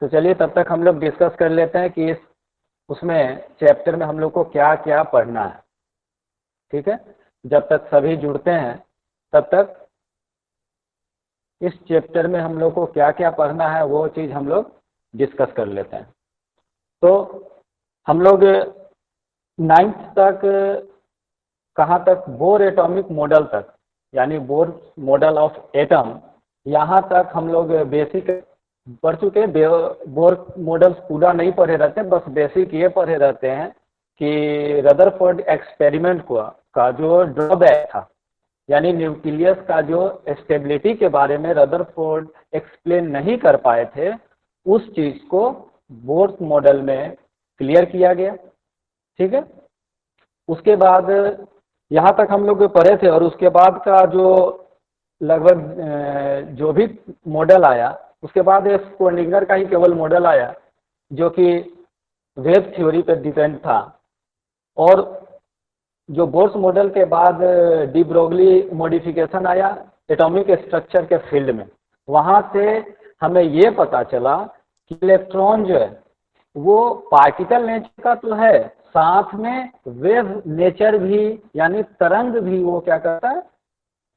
तो चलिए तब तक हम लोग डिस्कस कर लेते हैं कि इस उसमें चैप्टर में हम लोग को क्या क्या पढ़ना है। ठीक है, जब तक सभी जुड़ते हैं तब तक इस चैप्टर में हम लोग को क्या क्या पढ़ना है वो चीज़ हम लोग डिस्कस कर लेते हैं। तो हम लोग 9th तक कहाँ तक, बोर एटॉमिक मॉडल तक, यानी बोर मॉडल ऑफ एटम, यहाँ तक हम लोग बेसिक पढ़ चुके हैं। बोर मॉडल्स पूरा नहीं पढ़े रहते, बस बेसिक ये पढ़े रहते हैं कि रदरफोर्ड एक्सपेरिमेंट का जो ड्रॉबैक था, यानी न्यूक्लियस का जो स्टेबिलिटी के बारे में रदरफोर्ड एक्सप्लेन नहीं कर पाए थे, उस चीज़ को बोर मॉडल में क्लियर किया गया। ठीक है, उसके बाद यहाँ तक हम लोग पढ़े थे, और उसके बाद का जो लगभग जो भी मॉडल आया, उसके बाद स्क्रोडिंगर का ही केवल मॉडल आया जो कि वेव थ्योरी पर डिपेंड था। और जो बोर्स मॉडल के बाद डी ब्रोगली मॉडिफिकेशन आया एटॉमिक स्ट्रक्चर के फील्ड में, वहाँ से हमें ये पता चला कि इलेक्ट्रॉन जो है वो पार्टिकल नेचर का तो है, साथ में वेव नेचर भी, यानी तरंग भी वो क्या करता है,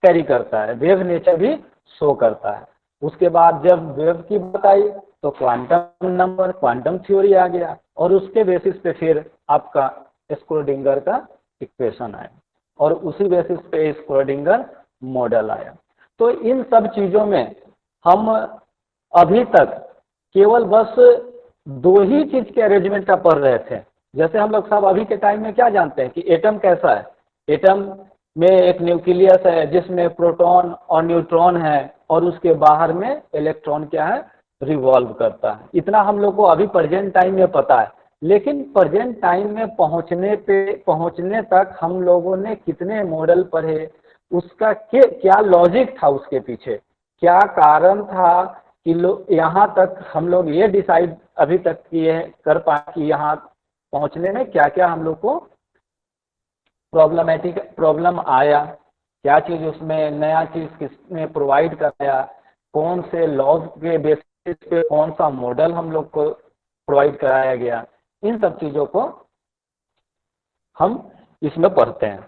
कैरी करता है, वेव नेचर भी शो करता है। उसके बाद जब वेव की बात आई तो क्वांटम नंबर, क्वांटम थ्योरी आ गया, और उसके बेसिस पे फिर आपका स्क्रोडिंगर का इक्वेशन आया, और उसी बेसिस पे स्क्रोडिंगर मॉडल आया। तो इन सब चीज़ों में हम अभी तक केवल बस दो ही चीज़ के अरेंजमेंट का पढ़ रहे थे। जैसे हम लोग सब अभी के टाइम में क्या जानते हैं कि एटम कैसा है, एटम में एक न्यूक्लियस है जिसमें प्रोटॉन और न्यूट्रॉन है, और उसके बाहर में इलेक्ट्रॉन क्या है, रिवॉल्व करता है। इतना हम लोग को अभी प्रेजेंट टाइम में पता है। लेकिन प्रेजेंट टाइम में पहुंचने तक हम लोगों ने कितने मॉडल पढ़े, उसका क्या लॉजिक था, उसके पीछे क्या कारण था कि यहाँ तक हम लोग ये डिसाइड अभी तक किए कर पाए कि यहाँ पहुँचने में क्या क्या हम लोग को प्रॉब्लम आया, क्या चीज़ उसमें नया चीज़ किसने प्रोवाइड कराया, कौन से लॉज के बेसिस पे कौन सा मॉडल हम लोग को प्रोवाइड कराया गया, इन सब चीज़ों को हम इसमें पढ़ते हैं।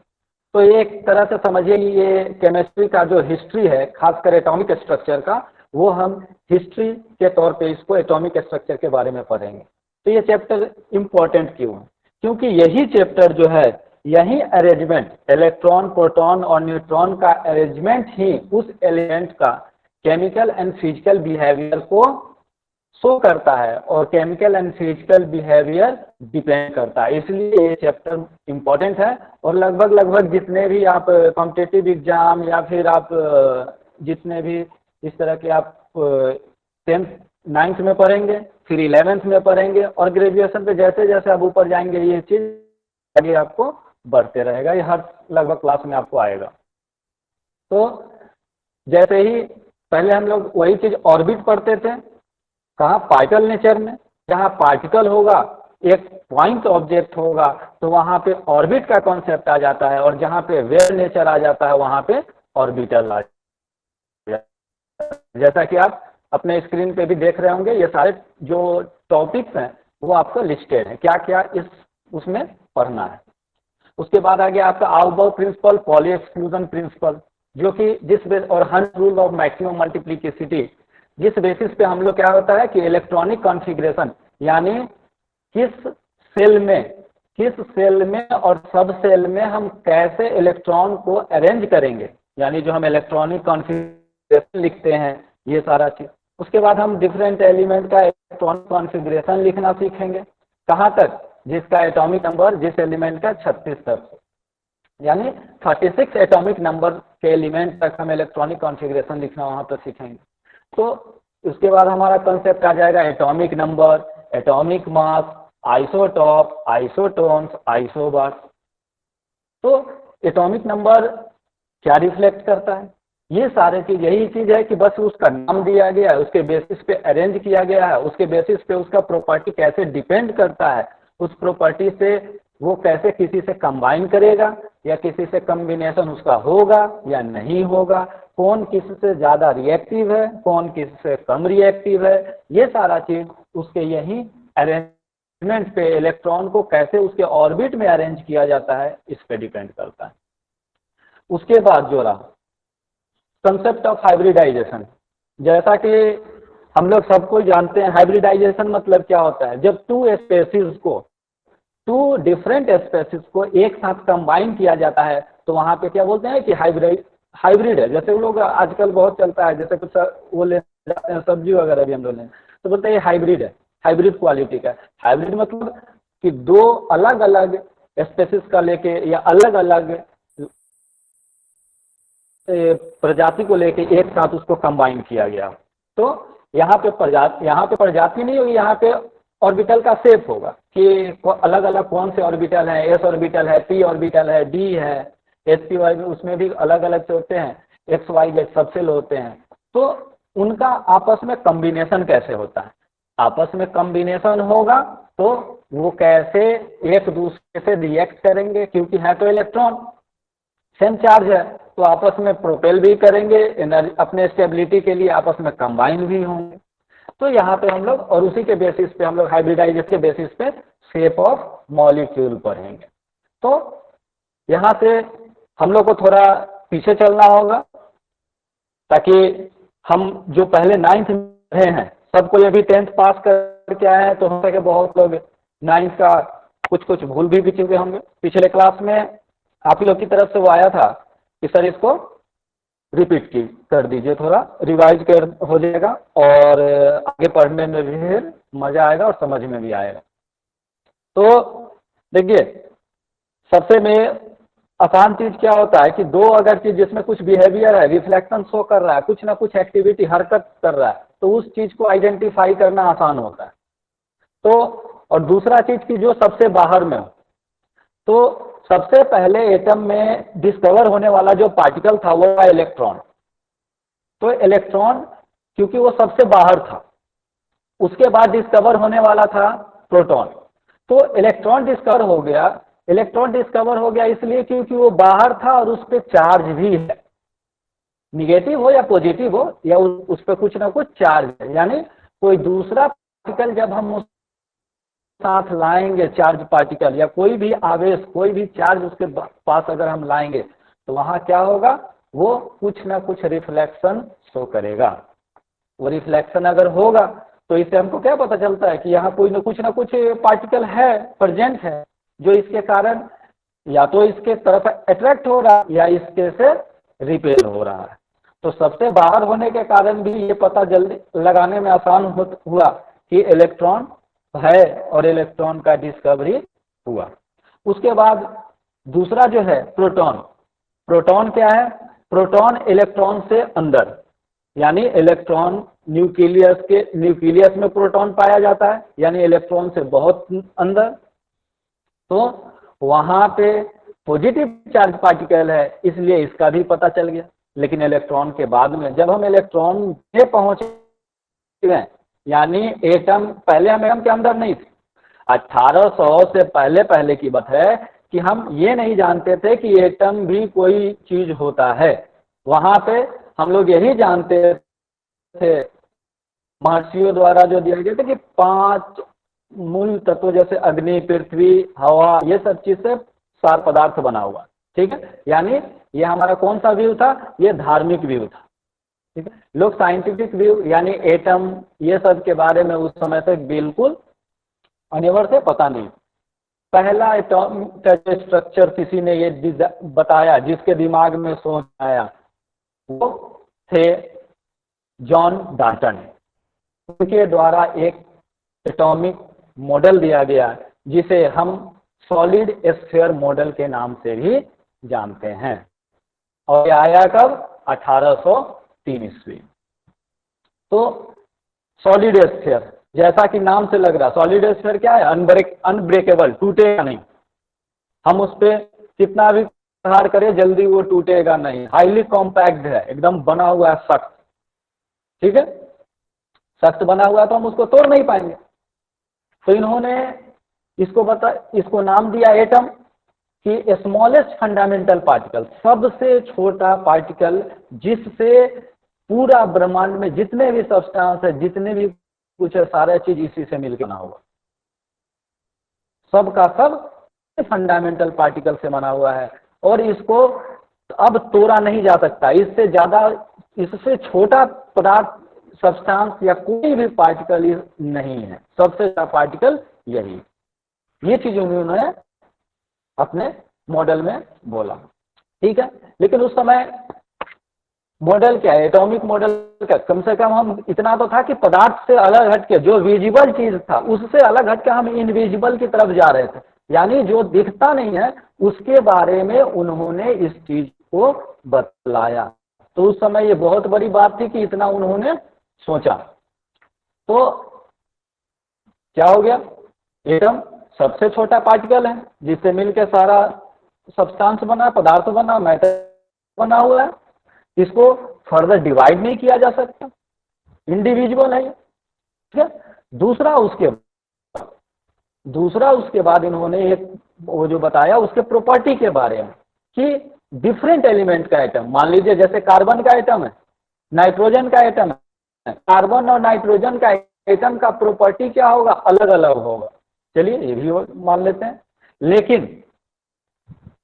तो एक तरह से समझिए ये केमिस्ट्री का जो हिस्ट्री है, खासकर एटॉमिक स्ट्रक्चर का, वो हम हिस्ट्री के तौर पे इसको एटॉमिक स्ट्रक्चर के बारे में पढ़ेंगे। तो ये चैप्टर इम्पोर्टेंट क्यों है? क्योंकि यही चैप्टर जो है, यही अरेंजमेंट, इलेक्ट्रॉन, प्रोटॉन और न्यूट्रॉन का अरेंजमेंट ही उस एलिमेंट का केमिकल एंड फिजिकल बिहेवियर को शो करता है, और chemical and physical behaviour depend करता है। इसलिए ये चैप्टर इम्पोर्टेंट है, और लगभग जितने भी आप कॉम्पिटिटिव एग्जाम या फिर आप जितने भी इस तरह के आप 10th 9th में पढ़ेंगे, फिर 11th में पढ़ेंगे, और ग्रेजुएशन पे जैसे जैसे आप ऊपर जाएंगे ये चीज़ आगे आपको बढ़ते रहेगा, ये हर लगभग क्लास में आपको आएगा। तो जैसे ही पहले हम लोग वही चीज़ ऑर्बिट पढ़ते थे, कहाँ, पार्टिकल नेचर में, जहाँ पार्टिकल होगा, एक पॉइंट ऑब्जेक्ट होगा, तो वहाँ पे ऑर्बिट का कॉन्सेप्ट आ जाता है, और जहाँ पे वेव नेचर आ जाता है वहाँ पे ऑर्बिटल आ जाता है। जैसा कि आप अपने स्क्रीन पे भी देख रहे होंगे, ये सारे जो टॉपिक्स हैं वो आपको लिस्टेड है, क्या क्या इस उसमें पढ़ना है। उसके बाद आ गया आपका आउटबाउ प्रिंसिपल, पॉली एक्सक्लूजन प्रिंसिपल, जो कि जिस बेस, और Hunt rule of maximum multiplicity, जिस बेसिस पे हम लोग क्या होता है कि इलेक्ट्रॉनिक कॉन्फ़िगरेशन, यानी किस सेल में और सब सेल में हम कैसे इलेक्ट्रॉन को अरेंज करेंगे, यानी जो हम इलेक्ट्रॉनिक कॉन्फ़िगरेशन लिखते हैं, ये सारा चीज़। उसके बाद हम डिफरेंट एलिमेंट का इलेक्ट्रॉनिक कॉन्फ़िगरेशन लिखना सीखेंगे, कहाँ तक, जिसका एटॉमिक नंबर जिस एलिमेंट का 36 तक, यानी 36 एटॉमिक नंबर के एलिमेंट तक हम इलेक्ट्रॉनिक कॉन्फ़िगरेशन लिखना वहाँ पर सीखेंगे। तो उसके बाद हमारा कंसेप्ट आ जाएगा atomic number, atomic mass, isotope, isotones, isobars. तो एटॉमिक नंबर क्या रिफ्लेक्ट करता है, ये सारे चीज़, यही चीज़ है कि बस उसका नाम दिया गया है, उसके बेसिस पे अरेंज किया गया है, उसके बेसिस पे उसका प्रॉपर्टी कैसे डिपेंड करता है, उस प्रॉपर्टी से वो कैसे किसी से कंबाइन करेगा या किसी से कॉम्बिनेशन उसका होगा या नहीं होगा, कौन किससे ज़्यादा रिएक्टिव है, कौन किससे कम रिएक्टिव है, ये सारा चीज़ उसके यही अरेंजमेंट पे, इलेक्ट्रॉन को कैसे उसके ऑर्बिट में अरेंज किया जाता है इस पे डिपेंड करता है। उसके बाद जो रहा कंसेप्ट ऑफ हाइब्रिडाइजेशन, जैसा कि हम लोग सबको जानते हैं हाइब्रिडाइजेशन मतलब क्या होता है, जब टू डिफरेंट स्पेसीज को एक साथ कंबाइन किया जाता है तो वहां पे क्या बोलते हैं कि हाइब्रिड है। जैसे वो लोग आजकल बहुत चलता है, जैसे कुछ वो ले जाते हैं सब्जी वगैरह भी हम लोग लें तो बोलते हैं हाइब्रिड है, हाइब्रिड क्वालिटी का। हाइब्रिड मतलब कि दो अलग अलग स्पेसीज का लेके या अलग अलग प्रजाति को लेके एक साथ उसको कंबाइन किया गया। तो यहाँ पे प्रजाति नहीं होगी, यहाँ पे ऑर्बिटल का शेप होगा कि अलग अलग कौन से ऑर्बिटल है, एस ऑर्बिटल है, पी ऑर्बिटल है, डी है, एस पी वाई में उसमें भी अलग अलग से होते हैं, एक्स वाई जेड सबसेल होते हैं। तो उनका आपस में कॉम्बिनेशन कैसे होता है, आपस में कॉम्बिनेशन होगा तो वो कैसे एक दूसरे से रिएक्ट करेंगे, क्योंकि है तो इलेक्ट्रॉन सेम चार्ज है तो आपस में प्रोपेल भी करेंगे, एनर्जी अपने स्टेबिलिटी के लिए आपस में कंबाइन भी होंगे। तो यहाँ पे हम लोग और उसी के बेसिस पे हम लोग हाइब्रिडाइजेशन के बेसिस पे शेप ऑफ मॉलिक्यूल पढ़ेंगे। तो यहाँ से हम लोग को थोड़ा पीछे चलना होगा ताकि हम जो पहले 9th में हैं सबको ये भी 10th पास करके आए हैं, तो हो सके बहुत लोग 9th का कुछ भूल भी चुके होंगे। पिछले क्लास में आप ही लोग की तरफ से वो आया था कि सर इसको रिपीट कर दीजिए, थोड़ा रिवाइज कर हो जाएगा और आगे पढ़ने में भी मजा आएगा और समझ में भी आएगा। तो देखिए सबसे में आसान चीज क्या होता है कि दो अगर चीज जिसमें कुछ बिहेवियर है, रिफ्लेक्शन शो कर रहा है, कुछ ना कुछ एक्टिविटी हरकत कर रहा है, तो उस चीज को आइडेंटिफाई करना आसान होता है। तो और दूसरा चीज की जो सबसे बाहर में हो, तो सबसे पहले एटम में डिस्कवर होने वाला जो पार्टिकल था वो था इलेक्ट्रॉन। तो इलेक्ट्रॉन क्योंकि वो सबसे बाहर था, उसके बाद डिस्कवर होने वाला था प्रोटॉन। तो इलेक्ट्रॉन डिस्कवर हो गया, इसलिए क्योंकि वो बाहर था और उस पर चार्ज भी है, निगेटिव हो या पॉजिटिव हो या उस पर कुछ ना कुछ चार्ज है, यानी कोई दूसरा पार्टिकल जब हम उस साथ लाएंगे, चार्ज पार्टिकल या कोई भी आवेश, कोई भी चार्ज उसके पास अगर हम लाएंगे तो वहां क्या होगा, वो कुछ ना कुछ रिफ्लेक्शन शो करेगा। वो रिफ्लेक्शन अगर होगा तो इससे हमको क्या पता चलता है कि यहाँ कोई ना कुछ पार्टिकल है, प्रेजेंट है, जो इसके कारण या तो इसके तरफ अट्रैक्ट हो रहा है या इसके से रिपेल हो रहा है। तो सबसे बाहर होने के कारण भी ये पता जल्दी लगाने में आसान हुआ कि इलेक्ट्रॉन है और इलेक्ट्रॉन का डिस्कवरी हुआ। उसके बाद दूसरा जो है प्रोटॉन क्या है, प्रोटॉन इलेक्ट्रॉन से अंदर, यानी इलेक्ट्रॉन न्यूक्लियस में प्रोटॉन पाया जाता है, यानी इलेक्ट्रॉन से बहुत अंदर। तो वहां पे पॉजिटिव चार्ज पार्टिकल है, इसलिए इसका भी पता चल गया। लेकिन इलेक्ट्रॉन के बाद में जब हम इलेक्ट्रॉन में पहुंचे, यानी एटम पहले हम एटम के अंदर नहीं थे, 1800 से पहले की बात है कि हम ये नहीं जानते थे कि एटम भी कोई चीज होता है। वहां पे हम लोग यही जानते थे महर्षियों द्वारा जो दिया गया था कि 5 मूल तत्व जैसे अग्नि, पृथ्वी, हवा, ये सब चीज से सार पदार्थ बना हुआ, ठीक है। यानी ये हमारा कौन सा व्यू था, ये धार्मिक व्यू था, ठीक है। लोग साइंटिफिक व्यू यानी एटम ये सब के बारे में उस समय तक बिल्कुल अनिवार्य से पता नहीं। पहला एटॉम का स्ट्रक्चर किसी ने ये बताया, जिसके दिमाग में सोच आया, वो थे जॉन डाल्टन। उनके द्वारा एक एटॉमिक मॉडल दिया गया जिसे हम सॉलिड स्फीयर मॉडल के नाम से भी जानते हैं, और ये आया कब, 1803 ईस्वी। तो सॉलिड स्फीयर जैसा कि नाम से लग रहा, सॉलिड स्फीयर क्या है, अनब्रेकेबल, टूटेगा नहीं। हम उस पर कितना भी प्रहार करें जल्दी वो टूटेगा नहीं, हाईली कॉम्पैक्ट है, एकदम बना हुआ है सख्त, ठीक है। सख्त बना हुआ है तो हम उसको तोड़ नहीं पाएंगे। तो इन्होंने इसको नाम दिया एटम कि स्मॉलेस्ट फंडामेंटल पार्टिकल, सबसे छोटा पार्टिकल जिससे पूरा ब्रह्मांड में जितने भी सब्सटेंस है, जितने भी कुछ है, सारा चीज इसी से मिलकर बना हुआ, सब का सब फंडामेंटल पार्टिकल से बना हुआ है। और इसको अब तोड़ा नहीं जा सकता, इससे ज्यादा, इससे छोटा पदार्थ सब्सटेंस या कोई भी पार्टिकल नहीं है, सबसे बड़ा पार्टिकल यही। ये चीज उन्होंने अपने मॉडल में बोला, ठीक है। लेकिन उस समय मॉडल क्या है, एटॉमिक मॉडल का, कम से कम हम इतना तो था कि पदार्थ से अलग हटके, जो विजिबल चीज था उससे अलग हटके हम इनविजिबल की तरफ जा रहे थे, यानी जो दिखता नहीं है उसके बारे में उन्होंने इस चीज को बतलाया। तो उस समय ये बहुत बड़ी बात थी कि इतना उन्होंने सोचा। तो क्या हो गया, एटम सबसे छोटा पार्टिकल है जिससे मिलकर सारा सब्सटेंस बना, पदार्थ बना, मैटर बना हुआ है। इसको फर्दर डिवाइड नहीं किया जा सकता, इंडिविजुअल है, ठीक है। दूसरा उसके बाद इन्होंने एक वो जो बताया उसके प्रॉपर्टी के बारे में कि डिफरेंट एलिमेंट का एटम, मान लीजिए जैसे कार्बन का एटम है, नाइट्रोजन का एटम है, कार्बन और नाइट्रोजन का एटम का प्रॉपर्टी क्या होगा, अलग अलग होगा। चलिए ये भी मान लेते हैं।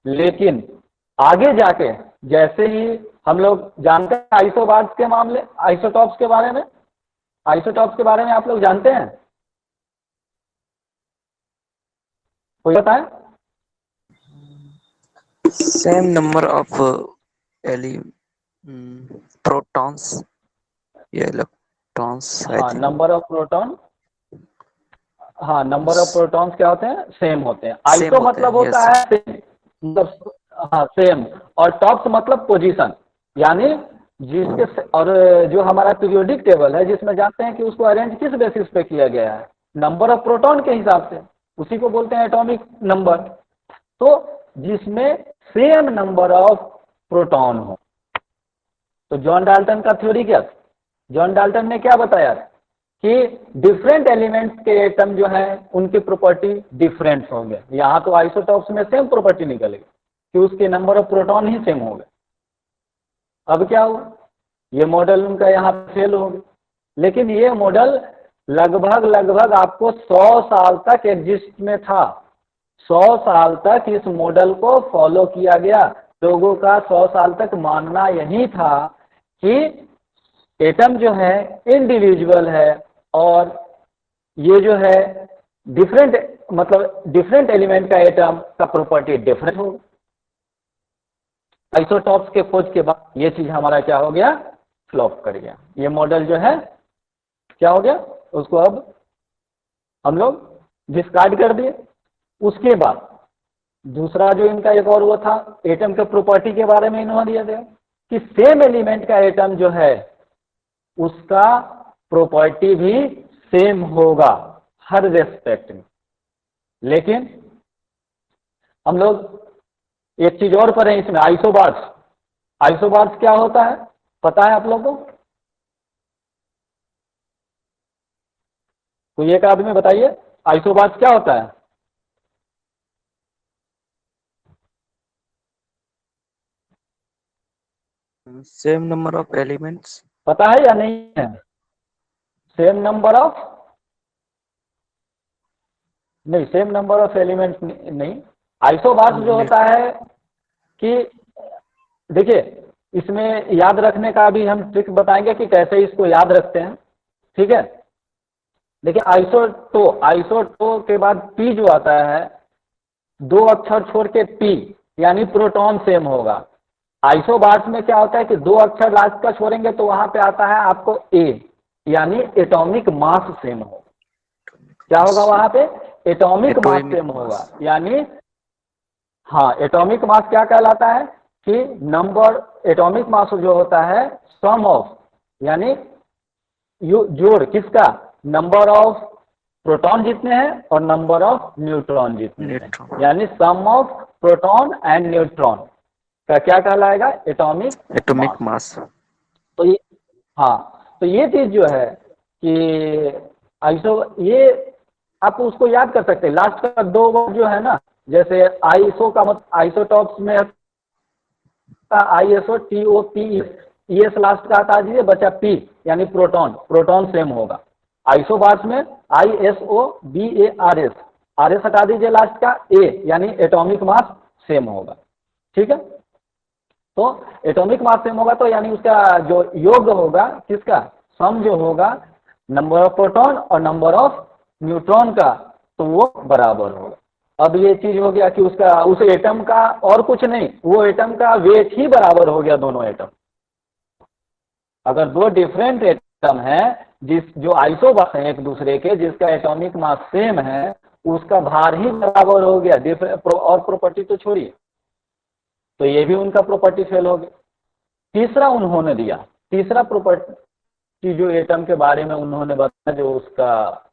लेकिन आगे जाके जैसे ही हम लोग जानते हैं आइसोबार्स के मामले, आइसोटॉप्स के बारे में, आइसोटॉप्स के बारे में आप लोग जानते हैं, कोई बताए? सेम नंबर ऑफ प्रोटॉन्स या इलेक्ट्रॉन्स। हाँ, नंबर ऑफ प्रोटॉन, हाँ नंबर ऑफ प्रोटॉन्स क्या होते हैं, सेम होते हैं। आइसो मतलब होता है सेम, मतलब हाँ सेम, और टॉप्स मतलब पोजीशन, यानी जिसके, और जो हमारा पीरियोडिक टेबल है जिसमें जानते हैं कि उसको अरेंज किस बेसिस पे किया गया है, नंबर ऑफ प्रोटॉन के हिसाब से, उसी को बोलते हैं एटॉमिक नंबर। तो जिसमें सेम नंबर ऑफ प्रोटॉन हो। तो जॉन डाल्टन का थ्योरी क्या था, जॉन डाल्टन ने क्या बताया कि डिफरेंट एलिमेंट्स के एटम जो है उनकी प्रॉपर्टी डिफरेंट होंगे। यहाँ तो आइसोटॉप्स में सेम प्रॉपर्टी निकलेगी कि उसके number of proton he same होंगे। अब क्या हुआ, ये मॉडल उनका यहाँ फेल हो गया। लेकिन ये मॉडल लगभग आपको 100 साल तक एग्जिस्ट में था, 100 साल तक इस मॉडल को फॉलो किया गया। लोगों का 100 साल तक मानना यही था कि एटम जो है इंडिविजुअल है और ये जो है डिफरेंट, मतलब डिफरेंट एलिमेंट का एटम का प्रॉपर्टी डिफरेंट होगा। आइसोटॉप्स के खोज के बाद ये चीज हमारा क्या हो गया, फ्लॉप कर गया। ये मॉडल जो है क्या हो गया, उसको अब हम लोग डिस्कार्ड कर दिए। उसके बाद दूसरा जो इनका एक और वो था, एटम के प्रॉपर्टी के बारे में इन्होंने दिया गया कि सेम एलिमेंट का एटम जो है उसका प्रॉपर्टी भी सेम होगा हर रेस्पेक्ट में। लेकिन हम लोग एक चीज और पढ़े इसमें, आइसोबार्स। आइसोबार्स क्या होता है पता है आप लोगों को? कोई एक आदमी बताइए, आइसोबार्स क्या होता है? Same number of elements. पता है या नहीं है? सेम नंबर ऑफ, नहीं सेम नंबर ऑफ एलिमेंट्स नहीं। आइसोबार्स जो होता है कि देखिए, इसमें याद रखने का भी हम ट्रिक बताएंगे कि कैसे इसको याद रखते हैं, ठीक है। देखिए आइसोटो के बाद पी जो आता है, 2 अक्षर छोड़ के पी, यानी प्रोटॉन सेम होगा। आइसोबार्स में क्या होता है कि 2 अक्षर लास्ट का छोड़ेंगे तो वहां पे आता है आपको ए, यानी एटॉमिक मास सेम होगा। क्या होगा वहां पे? एटॉमिक मास सेम होगा। यानी हाँ, एटॉमिक मास क्या कहलाता है कि नंबर, एटॉमिक मास जो होता है सम ऑफ, यानी जोड़ किसका, नंबर ऑफ प्रोटॉन जितने हैं और नंबर ऑफ न्यूट्रॉन जितने हैं, यानी सम ऑफ प्रोटॉन एंड न्यूट्रॉन का क्या कहलाएगा, एटॉमिक मास। तो ये, हाँ, तो ये चीज जो है कि ये आप उसको याद कर सकते हैं। लास्ट का 2 वर्ड जो है ना, जैसे आइसो का मतलब आइसोटॉप्स में ISO TOP ES लास्ट का हटा दीजिए, बचा P यानी प्रोटॉन, प्रोटॉन सेम होगा। आइसोबार्स में ISO BARS, RS हटा दीजिए लास्ट का, A यानी एटॉमिक मास सेम होगा। ठीक है, तो एटॉमिक मास सेम होगा तो यानी उसका जो योग होगा किसका, सम जो होगा नंबर ऑफ प्रोटॉन और नंबर ऑफ न्यूट्रॉन का, तो वो बराबर होगा। अब ये चीज हो गया कि उसका उस एटम का और कुछ नहीं, वो एटम का वेट ही बराबर हो गया दोनों एटम। अगर 2 डिफरेंट एटम है जिस जो आइसोबार हैं एक दूसरे के, जिसका एटॉमिक मास सेम है, उसका भार ही बराबर हो गया, और प्रॉपर्टी तो छोड़िए, तो ये भी उनका प्रॉपर्टी फेल हो गया। तीसरा उन्होंने दिया, तीसरा प्रॉपर्टी जो एटम के बारे में उन्होंने बताया, जो उसका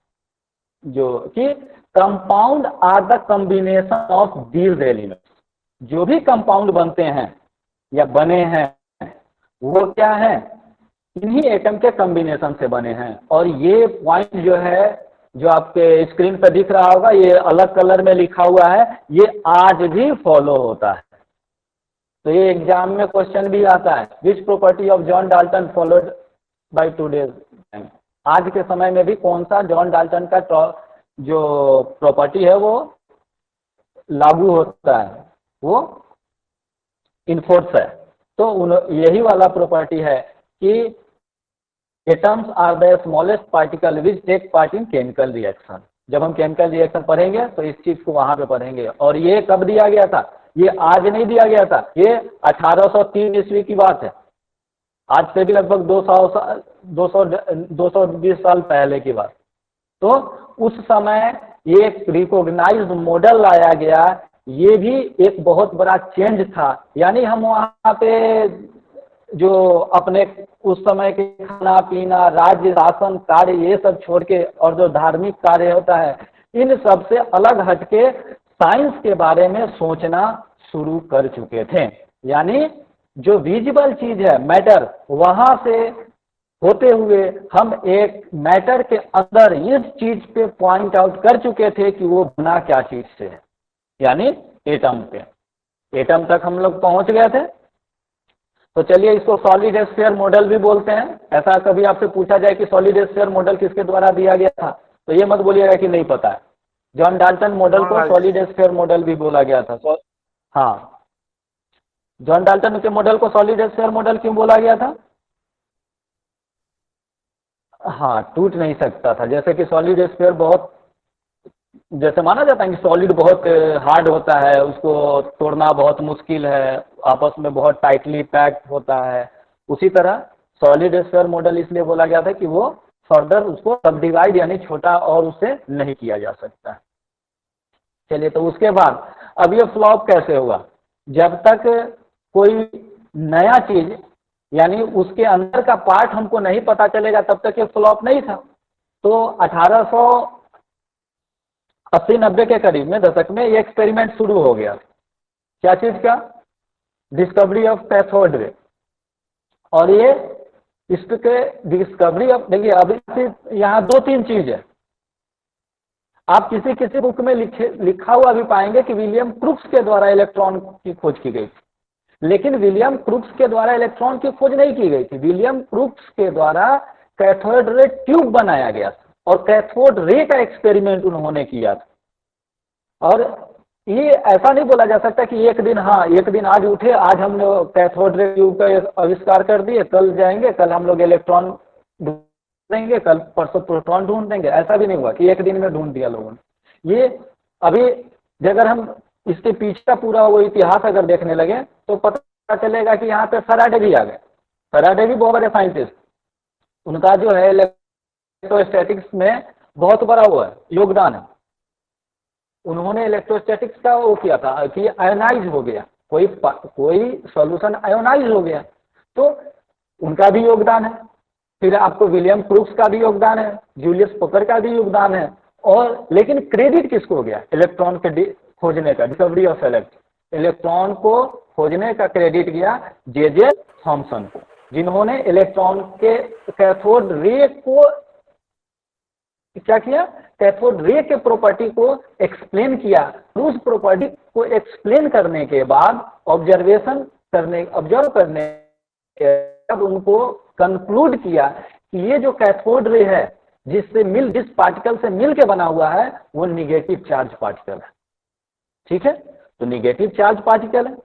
जो कि compound are the combination of these elements, जो भी कंपाउंड बनते हैं या बने हैं वो क्या है, इन्हीं एटम के कॉम्बिनेशन से बने हैं। और ये पॉइंट जो है, जो आपके स्क्रीन पर दिख रहा होगा, ये अलग कलर में लिखा हुआ है, ये आज भी फॉलो होता है। तो ये एग्जाम में क्वेश्चन भी आता है, which property of John Dalton followed by today's time, आज के समय में भी कौन सा जॉन डाल्टन का जो प्रॉपर्टी है वो लागू होता है, वो इनफोर्स है। तो यही वाला प्रॉपर्टी है कि atoms are the smallest particle which take part in chemical reaction. जब हम केमिकल रिएक्शन पढ़ेंगे तो इस चीज को वहां पे पढ़ेंगे। और ये कब दिया गया था, ये आज नहीं दिया गया था, ये 1803 ईस्वी की बात है, आज से भी लगभग 220 साल पहले की बात। तो उस समय ये रिकॉग्नाइज्ड मॉडल लाया गया, ये भी एक बहुत बड़ा चेंज था। यानी हम वहाँ पे जो अपने उस समय के खाना पीना, राज्य शासन कार्य, ये सब छोड़ के और जो धार्मिक कार्य होता है, इन सब से अलग हटके साइंस के बारे में सोचना शुरू कर चुके थे। यानी जो विजिबल चीज है मैटर, वहां से होते हुए हम एक मैटर के अंदर इस चीज पे पॉइंट आउट कर चुके थे कि वो बना क्या चीज से है, यानी एटम पे। एटम तक हम लोग पहुंच गए थे। तो चलिए इसको सॉलिड स्फीयर मॉडल भी बोलते हैं। ऐसा कभी आपसे पूछा जाए कि सॉलिड स्फीयर मॉडल किसके द्वारा दिया गया था, तो ये मत बोलिएगा कि नहीं पता है। जॉन डाल्टन मॉडल को सॉलिड स्फीयर मॉडल भी बोला गया था। हाँ, जॉन डाल्टन के मॉडल को सॉलिड स्फीयर मॉडल क्यों बोला गया था? हाँ, टूट नहीं सकता था। जैसे कि सॉलिड स्फीयर बहुत, जैसे माना जाता है कि सॉलिड बहुत हार्ड होता है, उसको तोड़ना बहुत मुश्किल है, आपस में बहुत टाइटली पैक्ड होता है, उसी तरह सॉलिड स्फीयर मॉडल इसलिए बोला गया था कि वो फर्दर उसको सब डिवाइड यानी छोटा और उससे नहीं किया जा सकता। चलिए, तो उसके बाद अब ये फ्लॉप कैसे हुआ? जब तक कोई नया चीज यानी उसके अंदर का पार्ट हमको नहीं पता चलेगा तब तक ये फ्लॉप नहीं था। तो 1880-90 के करीब में दशक में ये एक्सपेरिमेंट शुरू हो गया। क्या चीज का? Discovery of cathode ray. और ये इसके डिस्कवरी ऑफ, देखिए अभी यहाँ 2-3 चीज है। आप किसी बुक में लिखा हुआ भी पाएंगे कि विलियम क्रूक्स के द्वारा इलेक्ट्रॉन की खोज की गई थी, लेकिन विलियम क्रूक्स के द्वारा इलेक्ट्रॉन की खोज नहीं की गई थी। विलियम क्रूक्स के द्वारा कैथोड रे ट्यूब बनाया गया था और कैथोड रे का एक्सपेरिमेंट उन्होंने किया था। और ये ऐसा नहीं बोला जा सकता कि एक दिन आज उठे, आज हम लोग कैथोड रे ट्यूब का आविष्कार कर दिए, कल जाएंगे, कल हम लोग इलेक्ट्रॉन ढूंढेंगे, कल परसों प्रोटॉन ढूंढ देंगे। ऐसा भी नहीं हुआ कि एक दिन में ढूंढ दिया लोगों ने। ये अभी अगर हम इसके पीछे का पूरा वो इतिहास अगर देखने लगे तो पता चलेगा कि यहाँ पे फैराडे भी आ गए। फैराडे भी बहुत बड़े साइंटिस्ट, उनका जो है इलेक्ट्रोस्टैटिक्स में बहुत बड़ा वो है योगदान है। उन्होंने इलेक्ट्रोस्टैटिक्स का वो किया था कि आयोनाइज हो गया, कोई सॉल्यूशन आयोनाइज हो गया, तो उनका भी योगदान है। फिर आपको विलियम क्रूक्स का भी योगदान है, जूलियस पोकर का भी योगदान है। और लेकिन क्रेडिट किसको हो गया? इलेक्ट्रॉन के खोजने का, डिस्कवरी ऑफ इलेक्ट्रॉन को खोजने का क्रेडिट गया जे थॉमसन को, जिन्होंने इलेक्ट्रॉन के कैथोड रे को क्या किया, कैथोड रे के प्रॉपर्टी को एक्सप्लेन किया। उस प्रॉपर्टी को एक्सप्लेन करने के बाद ऑब्जर्व करने के बाद उनको कंक्लूड किया कि ये जो कैथोड रे है जिस पार्टिकल से मिल के बना हुआ है वो निगेटिव चार्ज पार्टिकल है। ठीक है, तो निगेटिव चार्ज पार्टिकल है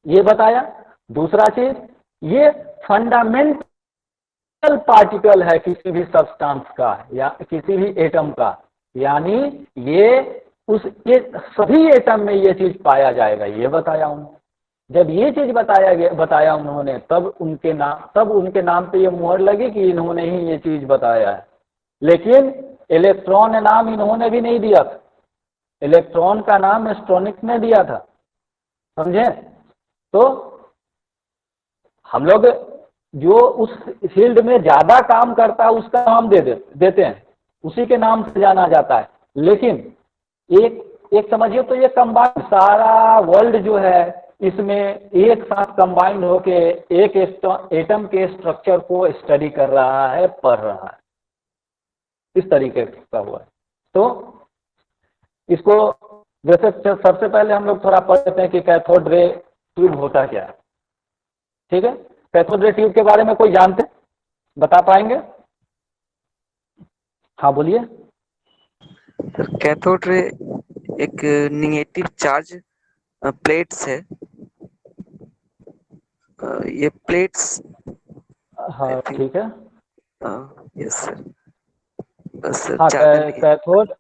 ये बताया। दूसरा चीज, ये फंडामेंटल पार्टिकल है किसी भी सब्सटेंस का या किसी भी एटम का, यानी ये सभी एटम में ये चीज पाया जाएगा, ये बताया उन्होंने। जब ये चीज बताया उन्होंने तब उनके नाम पे ये मुहर लगी कि इन्होंने ही ये चीज बताया है। लेकिन इलेक्ट्रॉन नाम इन्होंने भी नहीं दिया था, इलेक्ट्रॉन का नाम स्ट्रोनिक ने दिया था, समझे। तो हम लोग जो उस फील्ड में ज्यादा काम करता है उसका नाम देते हैं, उसी के नाम से जाना जाता है। लेकिन एक समझिए तो ये कंबाइंड सारा वर्ल्ड जो है इसमें एक साथ कंबाइंड होके एक एटम के स्ट्रक्चर को स्टडी कर रहा है, पढ़ रहा है, इस तरीके का हुआ है। तो इसको जैसे सबसे पहले हम लोग थोड़ा पढ़ लेते हैं कि कैथोड रे ट्यूब होता क्या है। ठीक है, कैथोड रे ट्यूब के बारे में कोई जानते, बता पाएंगे? हाँ बोलिए सर। कैथोड रे एक निगेटिव चार्ज प्लेट्स है। ये प्लेट्स, हाँ ठीक है, यस सर, बस हाँ कैथोड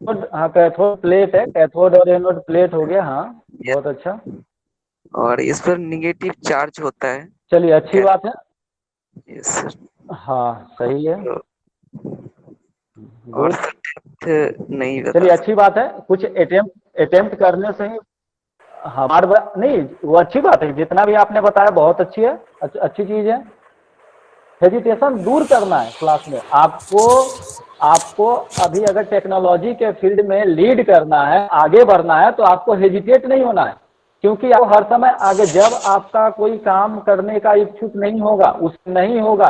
कैथोड प्लेट है, कैथोड और एनोड प्लेट हो गया। हाँ बहुत अच्छा, और इस पर निगेटिव चार्ज होता है। चलिए अच्छी बात है, यस सर। हाँ सही है, और गुड। सर नहीं बता चलिए अच्छी बात है, कुछ अटेम्प्ट करने से ही हमारे नहीं, वो अच्छी बात है, जितना भी आपने बताया बहुत अच्छी है, अच्छी चीज है। हेजिटेशन दूर करना है क्लास में आपको अभी अगर टेक्नोलॉजी के फील्ड में लीड करना है, आगे बढ़ना है, तो आपको हेजिटेट नहीं होना है, क्योंकि आप हर समय आगे, जब आपका कोई काम करने का इच्छुक नहीं होगा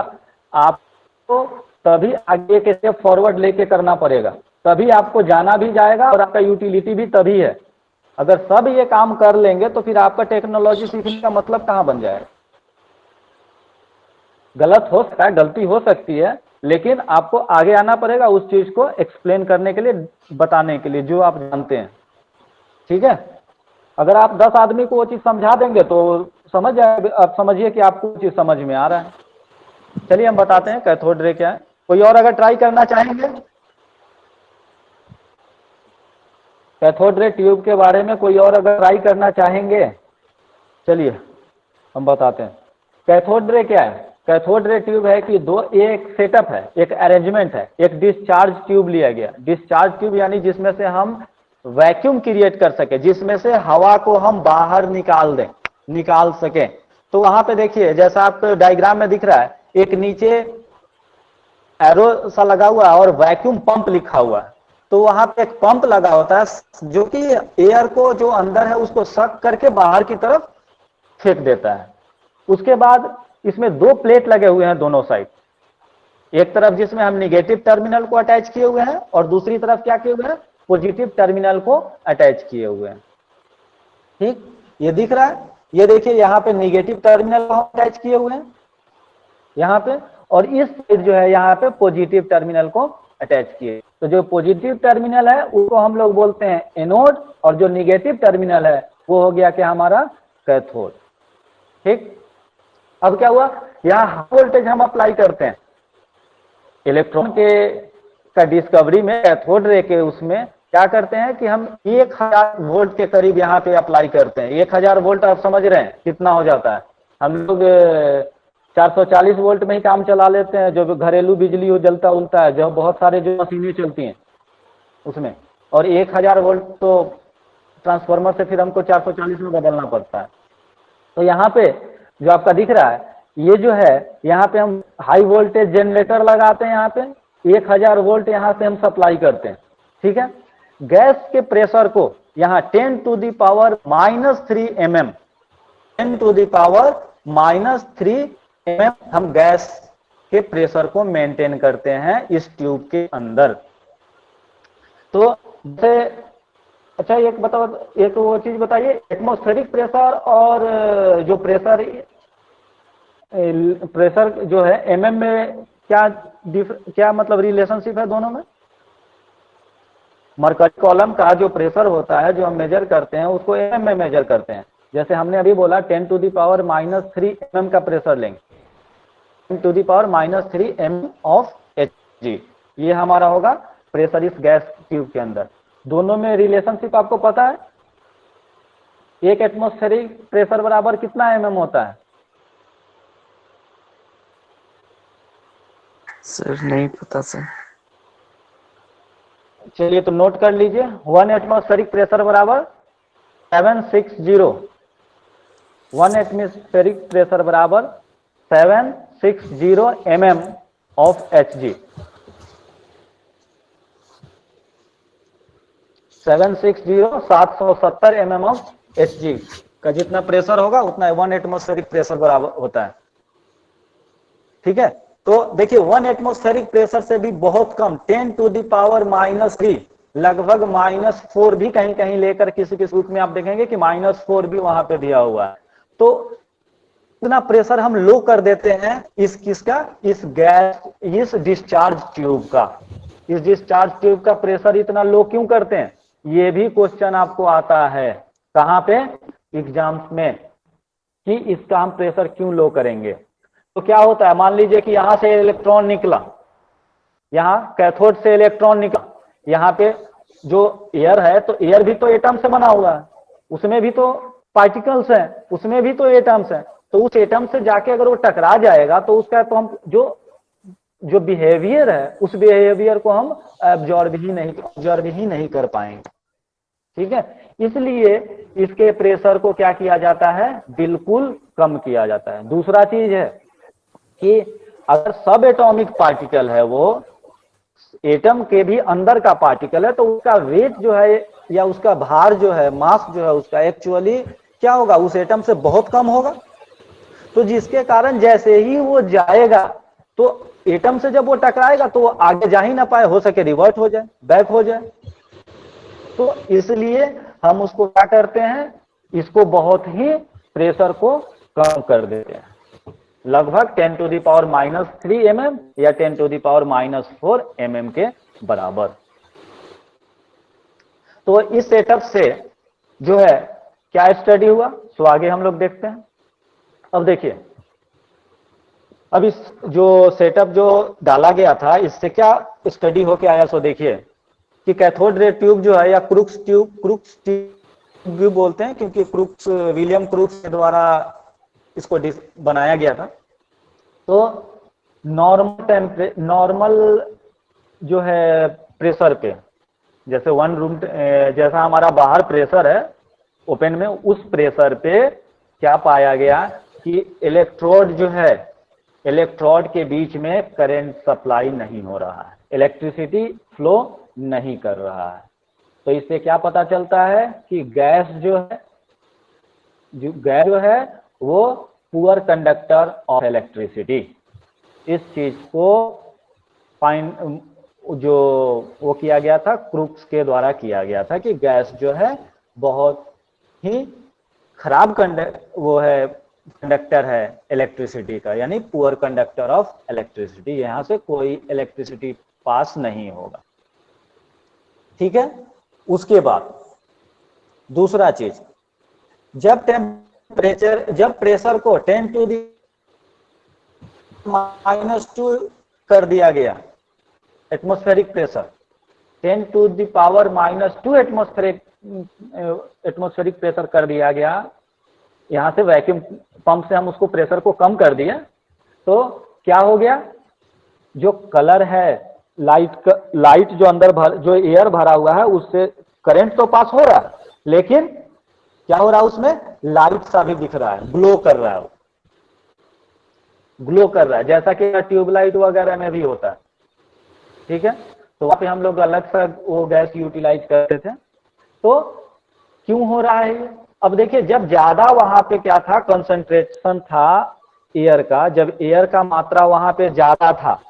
आपको तभी आगे के स्टेप फॉरवर्ड लेके करना पड़ेगा, तभी आपको जाना भी जाएगा और आपका यूटिलिटी भी तभी है। अगर सब ये काम कर लेंगे तो फिर आपका टेक्नोलॉजी सीखने का मतलब कहाँ बन जाएगा। गलत हो सकता है, गलती हो सकती है, लेकिन आपको आगे आना पड़ेगा उस चीज को एक्सप्लेन करने के लिए, बताने के लिए जो आप जानते हैं। ठीक है, अगर आप 10 आदमी को वो चीज समझा देंगे तो आप समझिए कि आपको वो चीज समझ में आ रहा है। चलिए हम बताते हैं कैथोड रे क्या है। कोई और अगर ट्राई करना चाहेंगे कैथोड रे ट्यूब के बारे में, कोई और अगर ट्राई करना चाहेंगे, चलिए हम बताते हैं कैथोड रे क्या है। कैथोड रे ट्यूब है कि एक सेटअप है, एक अरेंजमेंट है, एक डिस्चार्ज ट्यूब लिया गया। डिस्चार्ज ट्यूब यानी जिसमें से हम वैक्यूम क्रिएट कर सके, जिसमें से हवा को हम बाहर निकाल सके। तो वहां पे देखिए जैसा आपको डायग्राम में दिख रहा है, एक नीचे एरो सा लगा हुआ है और वैक्यूम पंप लिखा हुआ है। तो वहां पे एक पंप लगा होता है जो कि एयर को जो अंदर है उसको सक करके बाहर की तरफ फेंक देता है। उसके बाद इसमें 2 प्लेट लगे हुए हैं दोनों साइड, एक तरफ जिसमें हम निगेटिव टर्मिनल को अटैच किए हुए हैं और दूसरी तरफ क्या किए हुए हैं, पॉजिटिव टर्मिनल को अटैच किए हुए हैं। ठीक, ये दिख रहा है, ये देखिए यहाँ पे निगेटिव टर्मिनल को अटैच किए हुए हैं यहाँ पे, और इस साइड जो है यहाँ पे पॉजिटिव टर्मिनल को अटैच किए। तो जो पॉजिटिव टर्मिनल है उसको हम लोग बोलते हैं एनोड, और जो निगेटिव टर्मिनल है वो हो गया क्या, हमारा कैथोड। ठीक, अब क्या हुआ, यहाँ हाई वोल्टेज हम अप्लाई करते हैं इलेक्ट्रॉन का डिस्कवरी में। कैथोड रे के उसमें क्या करते हैं कि हम 1000 वोल्ट के करीब यहाँ पे अप्लाई करते हैं। 1000 वोल्ट आप समझ रहे हैं कितना हो जाता है। हम लोग 440 वोल्ट में ही काम चला लेते हैं, जो घरेलू बिजली हो जलता उलता है, जो बहुत सारे जो मशीनें चलती हैं उसमें, और 1000 वोल्ट तो ट्रांसफार्मर से फिर हमको 440 में बदलना पड़ता है। तो यहाँ पे जो आपका दिख रहा है, ये जो है यहाँ पे हम हाई वोल्टेज जनरेटर लगाते हैं, यहाँ पे 1000 वोल्ट यहाँ से हम सप्लाई करते हैं। ठीक है, गैस के प्रेशर को यहाँ 10 to the power -3 mm, 10 to the power -3 mm हम गैस के प्रेशर को मेंटेन करते हैं इस ट्यूब के अंदर। तो जैसे अच्छा एक बताओ, एक वो चीज बताइए, एटमॉस्फेरिक प्रेशर और जो प्रेशर जो है एमएम में क्या मतलब रिलेशनशिप है दोनों में? मरकरी कॉलम का जो प्रेशर होता है जो हम मेजर करते हैं उसको एमएम में मेजर करते हैं। जैसे हमने अभी बोला 10⁻³ mm का प्रेशर लेंगे, 10⁻³ mm ऑफ Hg, ये हमारा होगा प्रेशर इस गैस ट्यूब के अंदर। दोनों में रिलेशनशिप आपको पता है? एक एटमॉस्फेरिक प्रेशर बराबर कितना mm होता है? सर नहीं पता सर। चलिए तो नोट कर लीजिए, 1 एटमॉस्फेरिक प्रेशर बराबर 760, 1 एटमॉस्फेरिक प्रेशर बराबर 760 mm of Hg। 770 mm of Hg का जितना प्रेशर होगा उतना 1 एटमॉस्फेरिक प्रेशर बराबर होता है। ठीक है, तो देखिए 1 एटमॉस्फेरिक प्रेशर से भी बहुत कम 10⁻³ लगभग -4 भी कहीं कहीं लेकर किसी किसी रूप में आप देखेंगे कि -4 भी वहां पे दिया हुआ है। तो इतना प्रेशर हम लो कर देते हैं इस किसका, इस गैस, इस डिस्चार्ज ट्यूब का। इस डिस्चार्ज ट्यूब का प्रेशर इतना लो क्यों करते हैं? ये भी क्वेश्चन आपको आता है कहां पे, एग्जाम्स में, कि इसका हम प्रेशर क्यों लो करेंगे। तो क्या होता है, मान लीजिए कि यहां से इलेक्ट्रॉन निकला, यहां कैथोड से इलेक्ट्रॉन निकला, यहां पे जो एयर है तो एयर भी तो एटम से बना हुआ है, उसमें भी तो पार्टिकल्स हैं, उसमें भी तो एटम्स हैं। तो उस एटम से जाके अगर वो टकरा जाएगा तो उसका तो हम जो बिहेवियर है उस बिहेवियर को हम ऑब्जर्व ही नहीं कर पाएंगे। ठीक है, इसलिए इसके प्रेशर को क्या किया जाता है, बिल्कुल कम किया जाता है। दूसरा चीज है कि अगर सब एटॉमिक पार्टिकल है, वो एटम के भी अंदर का पार्टिकल है, तो उसका वेट जो है या उसका भार जो है, मास जो है उसका एक्चुअली क्या होगा, उस एटम से बहुत कम होगा। तो जिसके कारण जैसे ही वो जाएगा तो एटम से जब वो टकराएगा तो वो आगे जा ही ना पाए, हो सके रिवर्ट हो जाए, बैक हो जाए। तो इसलिए हम उसको क्या करते हैं, इसको बहुत ही प्रेशर को कम कर देते हैं, लगभग 10⁻³ mm या 10⁻⁴ mm के बराबर। तो इस सेटअप से जो है क्या स्टडी हुआ, तो आगे हम लोग देखते हैं। अब देखिए, अब इस जो सेटअप जो डाला गया था इससे क्या स्टडी होके आया, सो देखिए कि कैथोड रे ट्यूब जो है, या क्रूक्स ट्यूब भी बोलते हैं क्योंकि विलियम क्रूक्स के द्वारा इसको बनाया गया था। तो नॉर्मल जो है प्रेशर पे, जैसे 1 रूम जैसा हमारा बाहर प्रेशर है ओपन में, उस प्रेशर पे क्या पाया गया कि इलेक्ट्रोड जो है, इलेक्ट्रोड के बीच में करंट सप्लाई नहीं हो रहा है, इलेक्ट्रिसिटी फ्लो नहीं कर रहा है। तो इससे क्या पता चलता है कि गैस जो है वो पुअर कंडक्टर ऑफ इलेक्ट्रिसिटी। इस चीज को जो वो किया गया था, क्रूक्स के द्वारा किया गया था कि गैस जो है बहुत ही खराब कंडक्टर है इलेक्ट्रिसिटी का, यानी पुअर कंडक्टर ऑफ इलेक्ट्रिसिटी, यहां से कोई इलेक्ट्रिसिटी पास नहीं होगा। ठीक है, उसके बाद दूसरा चीज, जब प्रेशर को 10⁻² कर दिया गया, एटमॉस्फेरिक प्रेशर 10⁻² एटमॉस्फेरिक प्रेशर कर दिया गया, यहां से वैक्यूम पंप से हम उसको प्रेशर को कम कर दिया, तो क्या हो गया, जो कलर है लाइट जो अंदर जो एयर भरा हुआ है उससे करंट तो पास हो रहा है, लेकिन क्या हो रहा है, उसमें लाइट सा भी दिख रहा है, ग्लो कर रहा है, जैसा कि ट्यूबलाइट वगैरह में भी होता है। ठीक है, तो वहां पे हम लोग अलग सा वो गैस यूटिलाइज करते थे। तो क्यों हो रहा है ये? अब देखिए, जब ज्यादा वहां पे क्या था, कंसंट्रेशन था एयर का, जब एयर का मात्रा वहां पे ज्यादा था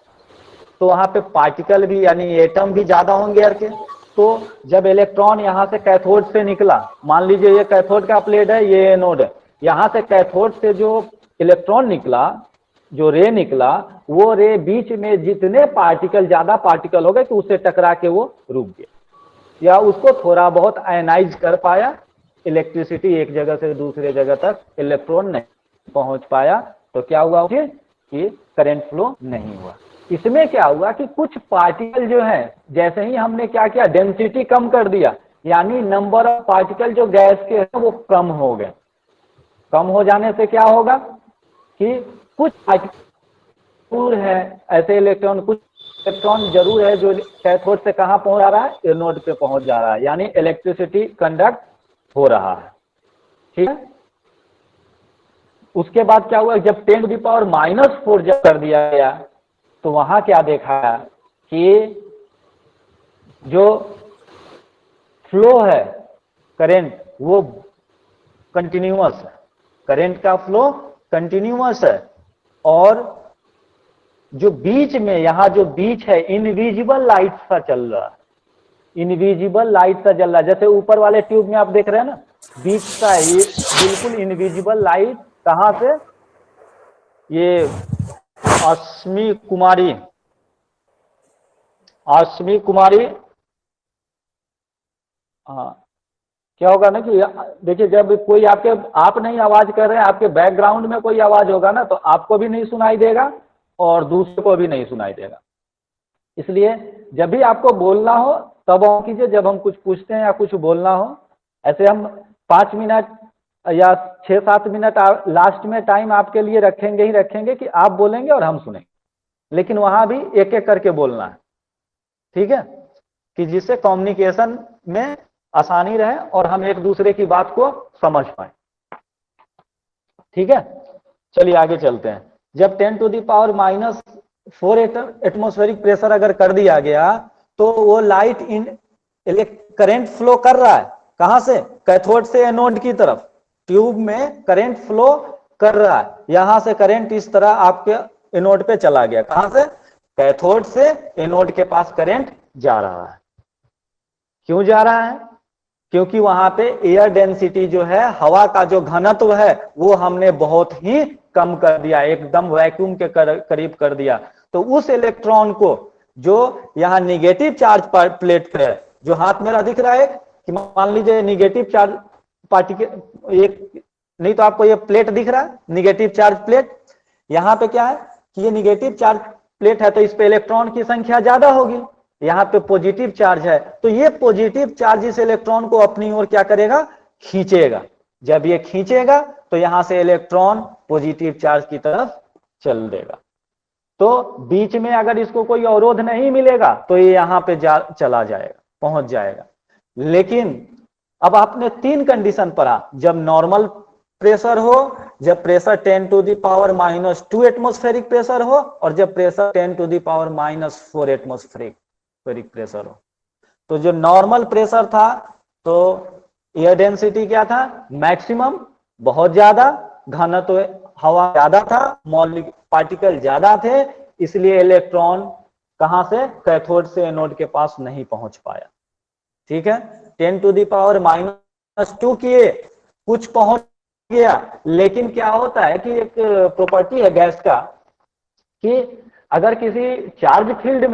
तो वहां पे पार्टिकल भी यानी एटम भी ज्यादा होंगे एयर के। तो जब इलेक्ट्रॉन यहाँ से कैथोड से निकला, मान लीजिए ये कैथोड का प्लेट है, ये एनोड है, यहाँ से कैथोड से जो इलेक्ट्रॉन निकला, जो रे निकला, वो रे बीच में जितने पार्टिकल, ज्यादा पार्टिकल हो गए तो उससे टकरा के वो रुक गया, या उसको थोड़ा बहुत आयनाइज कर पाया। इलेक्ट्रिसिटी एक जगह से दूसरे जगह तक इलेक्ट्रॉन नहीं पहुंच पाया, तो क्या हुआ कि करंट फ्लो नहीं हुआ। इसमें क्या हुआ कि कुछ पार्टिकल जो है, जैसे ही हमने क्या किया, डेंसिटी कम कर दिया, यानी नंबर ऑफ पार्टिकल जो गैस के हैं वो कम हो गए। कम हो जाने से क्या होगा कि कुछ पार्टिकल है ऐसे इलेक्ट्रॉन, कुछ इलेक्ट्रॉन जरूर है जो कैथोड से कहां पहुंच जा रहा है, एनोड पे पहुंच जा रहा है, यानी इलेक्ट्रिसिटी कंडक्ट हो रहा है। ठीक है। उसके बाद क्या हुआ, जब 10⁻⁻⁴ जब कर दिया गया तो वहां क्या देखा कि जो फ्लो है करंट वो कंटिन्यूअस है, करंट का फ्लो कंटिन्यूअस है, और जो बीच में, यहां जो बीच है, इनविजिबल लाइट सा चल रहा है, इनविजिबल लाइट सा जल रहा है। जैसे ऊपर वाले ट्यूब में आप देख रहे हैं ना, बीच का है ये बिल्कुल इनविजिबल लाइट। कहां से? ये अश्मि कुमारी, अश्मि कुमारी, हाँ, क्या होगा ना कि देखिए, जब कोई आपके, आप नहीं आवाज कर रहे हैं, आपके बैकग्राउंड में कोई आवाज होगा ना तो आपको भी नहीं सुनाई देगा और दूसरे को भी नहीं सुनाई देगा। इसलिए जब भी आपको बोलना हो तब ऑन कीजिए, जब हम कुछ पूछते हैं या कुछ बोलना हो। ऐसे हम 5 मिनट या 6-7 मिनट लास्ट में टाइम आपके लिए रखेंगे ही रखेंगे कि आप बोलेंगे और हम सुनेंगे, लेकिन वहां भी एक एक करके बोलना है। ठीक है, कि जिससे कम्युनिकेशन में आसानी रहे और हम एक दूसरे की बात को समझ पाए। ठीक है, चलिए आगे चलते हैं। जब 10⁻⁻⁴ एटमॉस्फेरिक प्रेशर अगर कर दिया गया तो वो लाइट इन करंट फ्लो कर रहा है, कहां से? कैथोड से एनोड की तरफ। ट्यूब में करंट फ्लो कर रहा है, यहां से करंट इस तरह आपके एनोड पे चला गया। कहां से? कैथोड से एनोड के पास करंट जा रहा है। क्यों जा रहा है? क्योंकि वहां पे एयर डेंसिटी जो है, हवा का जो घनत्व है, वो हमने बहुत ही कम कर दिया, एकदम वैक्यूम के करीब कर दिया। तो उस इलेक्ट्रॉन को जो यहाँ निगेटिव चार्ज प्लेट पे है, जो हाथ मेरा दिख रहा है, कि मान लीजिए निगेटिव चार्ज पार्टिकल, एक नहीं तो आपको ये प्लेट दिख रहा है, निगेटिव चार्ज प्लेट। यहाँ पे क्या है कि ये निगेटिव चार्ज प्लेट है तो इस पे इलेक्ट्रॉन की संख्या ज्यादा होगी, यहाँ पे पॉजिटिव चार्ज है, तो ये पॉजिटिव चार्ज इस इलेक्ट्रॉन को अपनी ओर क्या करेगा? खींचेगा। जब ये खींचेगा तो यहां से इलेक्ट्रॉन पॉजिटिव चार्ज की तरफ चल देगा। तो बीच में अगर इसको कोई अवरोध नहीं मिलेगा तो ये यहां पे चला जाएगा, पहुंच जाएगा। लेकिन अब आपने 3 कंडीशन पढ़ा, जब नॉर्मल प्रेशर हो, जब प्रेशर 10⁻⁻² एटमॉस्फेरिक प्रेशर हो, और जब प्रेशर 10⁻⁻⁴ एटमॉस्फेरिक प्रेशर हो। तो जो नॉर्मल प्रेशर था तो एयर डेंसिटी क्या था? मैक्सिमम, बहुत ज्यादा, घनत्व हवा ज्यादा था, मौलिक पार्टिकल ज्यादा थे, इसलिए इलेक्ट्रॉन कहां से? कैथोड से एनोड के पास नहीं पहुंच पाया। ठीक है, 10⁻⁻² किए, कुछ पहुंच गया, लेकिन क्या होता है कि एक प्रॉपर्टी है गैस का कि अगर किसी चार्ज फील्ड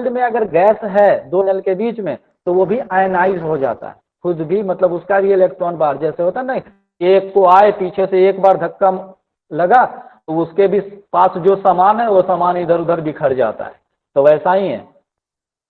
में अगर गैस है दो नल के बीच में, तो वो भी आयनाइज हो जाता है खुद भी, मतलब उसका भी इलेक्ट्रॉन बाहर, जैसे होता है ना, एक को आए पीछे से एक बार धक्का लगा तो उसके भी पास जो सामान है वो सामान इधर उधर बिखर जाता है। तो वैसा ही है,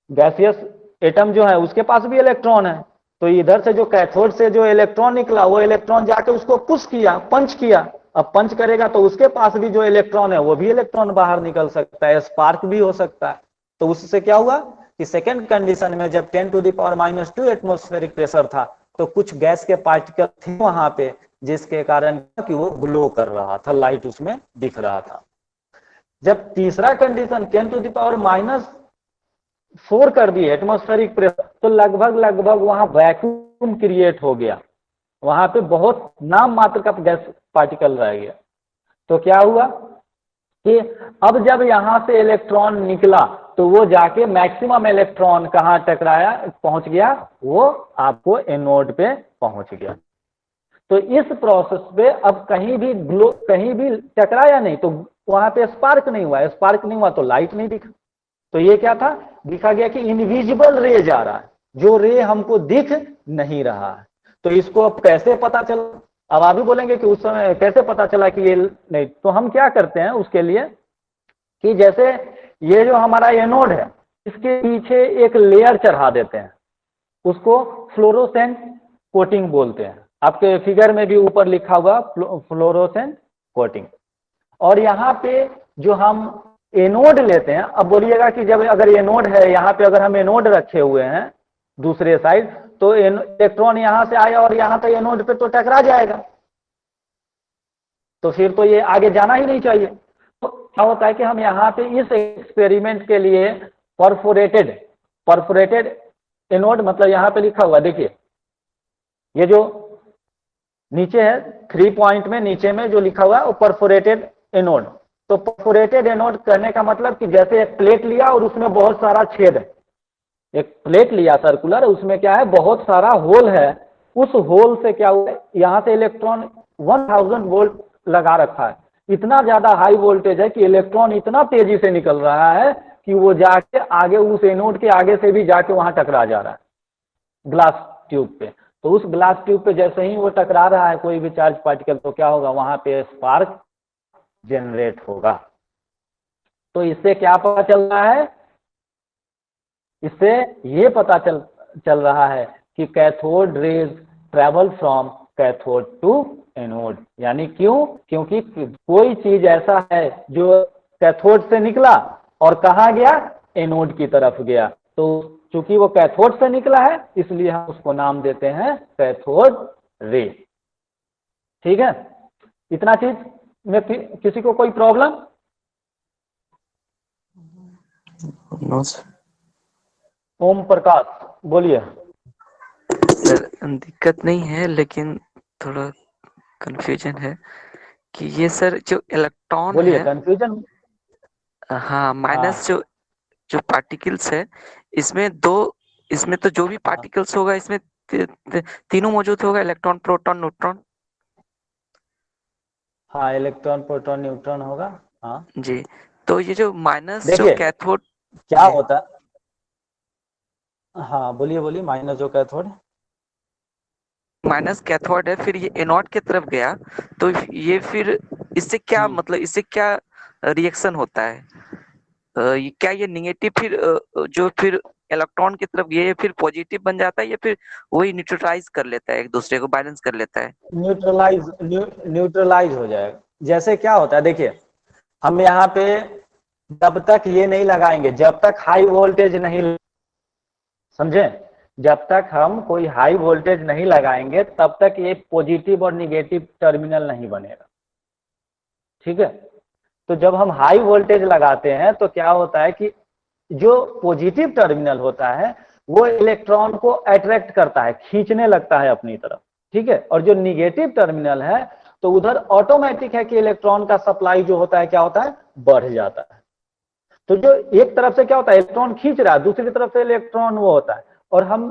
गैसियस एटम जो है उसके पास भी इलेक्ट्रॉन है, तो इधर से जो कैथोड से जो इलेक्ट्रॉन निकला वो इलेक्ट्रॉन जाके उसको पुश किया, पंच किया। अब पंच करेगा तो उसके पास भी जो इलेक्ट्रॉन है वो भी इलेक्ट्रॉन बाहर निकल सकता है, स्पार्क भी हो सकता है। तो उससे क्या हुआ कि सेकेंड कंडीशन में जब 10⁻⁻² एटमॉस्फेरिक प्रेशर था तो कुछ गैस के पार्टिकल थे वहां पे, जिसके कारण कि वो ग्लो कर रहा था, लाइट उसमें दिख रहा था। जब तीसरा कंडीशन 10⁻⁴ कर दी एटमॉस्फेरिक प्रेशर, तो लगभग वहां वैक्यूम क्रिएट हो गया, वहां पे बहुत नाम मात्र का गैस पार्टिकल रह गया। तो क्या हुआ कि अब जब यहां से इलेक्ट्रॉन निकला तो वो जाके मैक्सिमम इलेक्ट्रॉन कहाँ टकराया, पहुंच गया, वो आपको एनोड पे पहुंच गया। तो इस प्रोसेस पे अब कहीं भी टकराया नहीं, तो वहां पे स्पार्क नहीं हुआ, स्पार्क नहीं हुआ तो लाइट नहीं दिखा। तो ये क्या था, दिखा गया कि इनविजिबल रे जा रहा है, जो रे हमको दिख नहीं रहा है। तो इसको अब कैसे पता चला, अब आप भी बोलेंगे कि उस समय कैसे पता चला कि ये नहीं। तो हम क्या करते हैं उसके लिए कि जैसे ये जो हमारा एनोड है इसके पीछे एक लेयर चढ़ा देते हैं, उसको फ्लोरोसेंट कोटिंग बोलते हैं। आपके फिगर में भी ऊपर लिखा हुआ फ्लोरोसेंट कोटिंग। और यहाँ पे जो हम एनोड लेते हैं, अब बोलिएगा कि जब अगर एनोड है यहाँ पे, अगर हम एनोड रखे हुए हैं दूसरे साइड, तो इलेक्ट्रॉन यहाँ से आया और यहाँ पे एनोड पे तो टकरा जाएगा, तो फिर तो ये आगे जाना ही नहीं चाहिए। तो क्या होता है कि हम यहाँ पे इस एक्सपेरिमेंट के लिए परफोरेटेड एनोड, मतलब यहाँ पे लिखा हुआ देखिए, ये जो नीचे है 3 पॉइंट में नीचे में जो लिखा हुआ है वो परफोरेटेड एनोड। तो परफोरेटेड एनोड करने का मतलब कि जैसे एक प्लेट लिया और उसमें बहुत सारा छेद है, एक प्लेट लिया सर्कुलर, उसमें क्या है बहुत सारा होल है, उस होल से क्या हुआ, यहाँ से इलेक्ट्रॉन 1000 वोल्ट लगा रखा है, इतना ज्यादा हाई वोल्टेज है कि इलेक्ट्रॉन इतना तेजी से निकल रहा है कि वो जाके आगे उस एनोड के आगे से भी जाके वहां टकरा जा रहा है ग्लास ट्यूब पे। तो उस ग्लास ट्यूब पे जैसे ही वो टकरा रहा है कोई भी चार्ज पार्टिकल, तो क्या होगा, वहां पे स्पार्क जनरेट होगा। तो इससे क्या पता चल रहा है, इससे ये पता चल रहा है कि cathode rays travel from cathode to anode. यानी क्यों, क्योंकि कोई चीज ऐसा है जो कैथोड से निकला और कहा गया, एनोड की तरफ गया। तो चूंकि वो कैथोड से निकला है इसलिए हम उसको नाम देते हैं कैथोड रे। ठीक है, इतना चीज में किसी को कोई problem? No sir. Om Prakash बोलिए। सर दिक्कत नहीं है, लेकिन थोड़ा कंफ्यूजन है कि ये सर जो इलेक्ट्रॉन बोलिए, है, कंफ्यूजन? हाँ, माइनस हाँ जो पार्टिकल्स है, इसमें दो, इसमें तो जो भी पार्टिकल्स होगा इसमें तीनों मौजूद होगा, इलेक्ट्रॉन, प्रोटॉन, न्यूट्रॉन। हाँ, इलेक्ट्रॉन प्रोटॉन न्यूट्रॉन होगा। हाँ जी, तो ये जो माइनस जो देखिए कैथोड, क्या जी, होता है, हाँ बोलिए बोलिए, माइनस जो कैथोड। माइनस कैथोड है, फिर ये एनोड की तरफ गया, तो ये फिर इससे क्या मतलब, इससे क्या रिएक्शन होता है? क्या ये निगेटिव फिर जो फिर इलेक्ट्रॉन की तरफ ये फिर पॉजिटिव बन जाता है, या फिर वही न्यूट्रलाइज कर लेता है, एक दूसरे को बैलेंस कर लेता है? न्यूट्रलाइज हो जाएगा। जैसे क्या होता है देखिए, हम यहाँ पे जब तक ये नहीं लगाएंगे, जब तक हाई वोल्टेज नहीं, समझे, जब तक हम कोई हाई वोल्टेज नहीं लगाएंगे तब तक ये पॉजिटिव और निगेटिव टर्मिनल नहीं बनेगा। ठीक है, तो जब हम हाई वोल्टेज लगाते हैं तो क्या होता है कि जो पॉजिटिव टर्मिनल होता है वो इलेक्ट्रॉन को अट्रैक्ट करता है, खींचने लगता है अपनी तरफ। ठीक है, और जो निगेटिव टर्मिनल है तो उधर ऑटोमेटिक है कि इलेक्ट्रॉन का सप्लाई जो होता है क्या होता है, बढ़ जाता है। तो जो एक तरफ से क्या होता है, इलेक्ट्रॉन खींच रहा है, दूसरी तरफ से इलेक्ट्रॉन वो होता है। और हम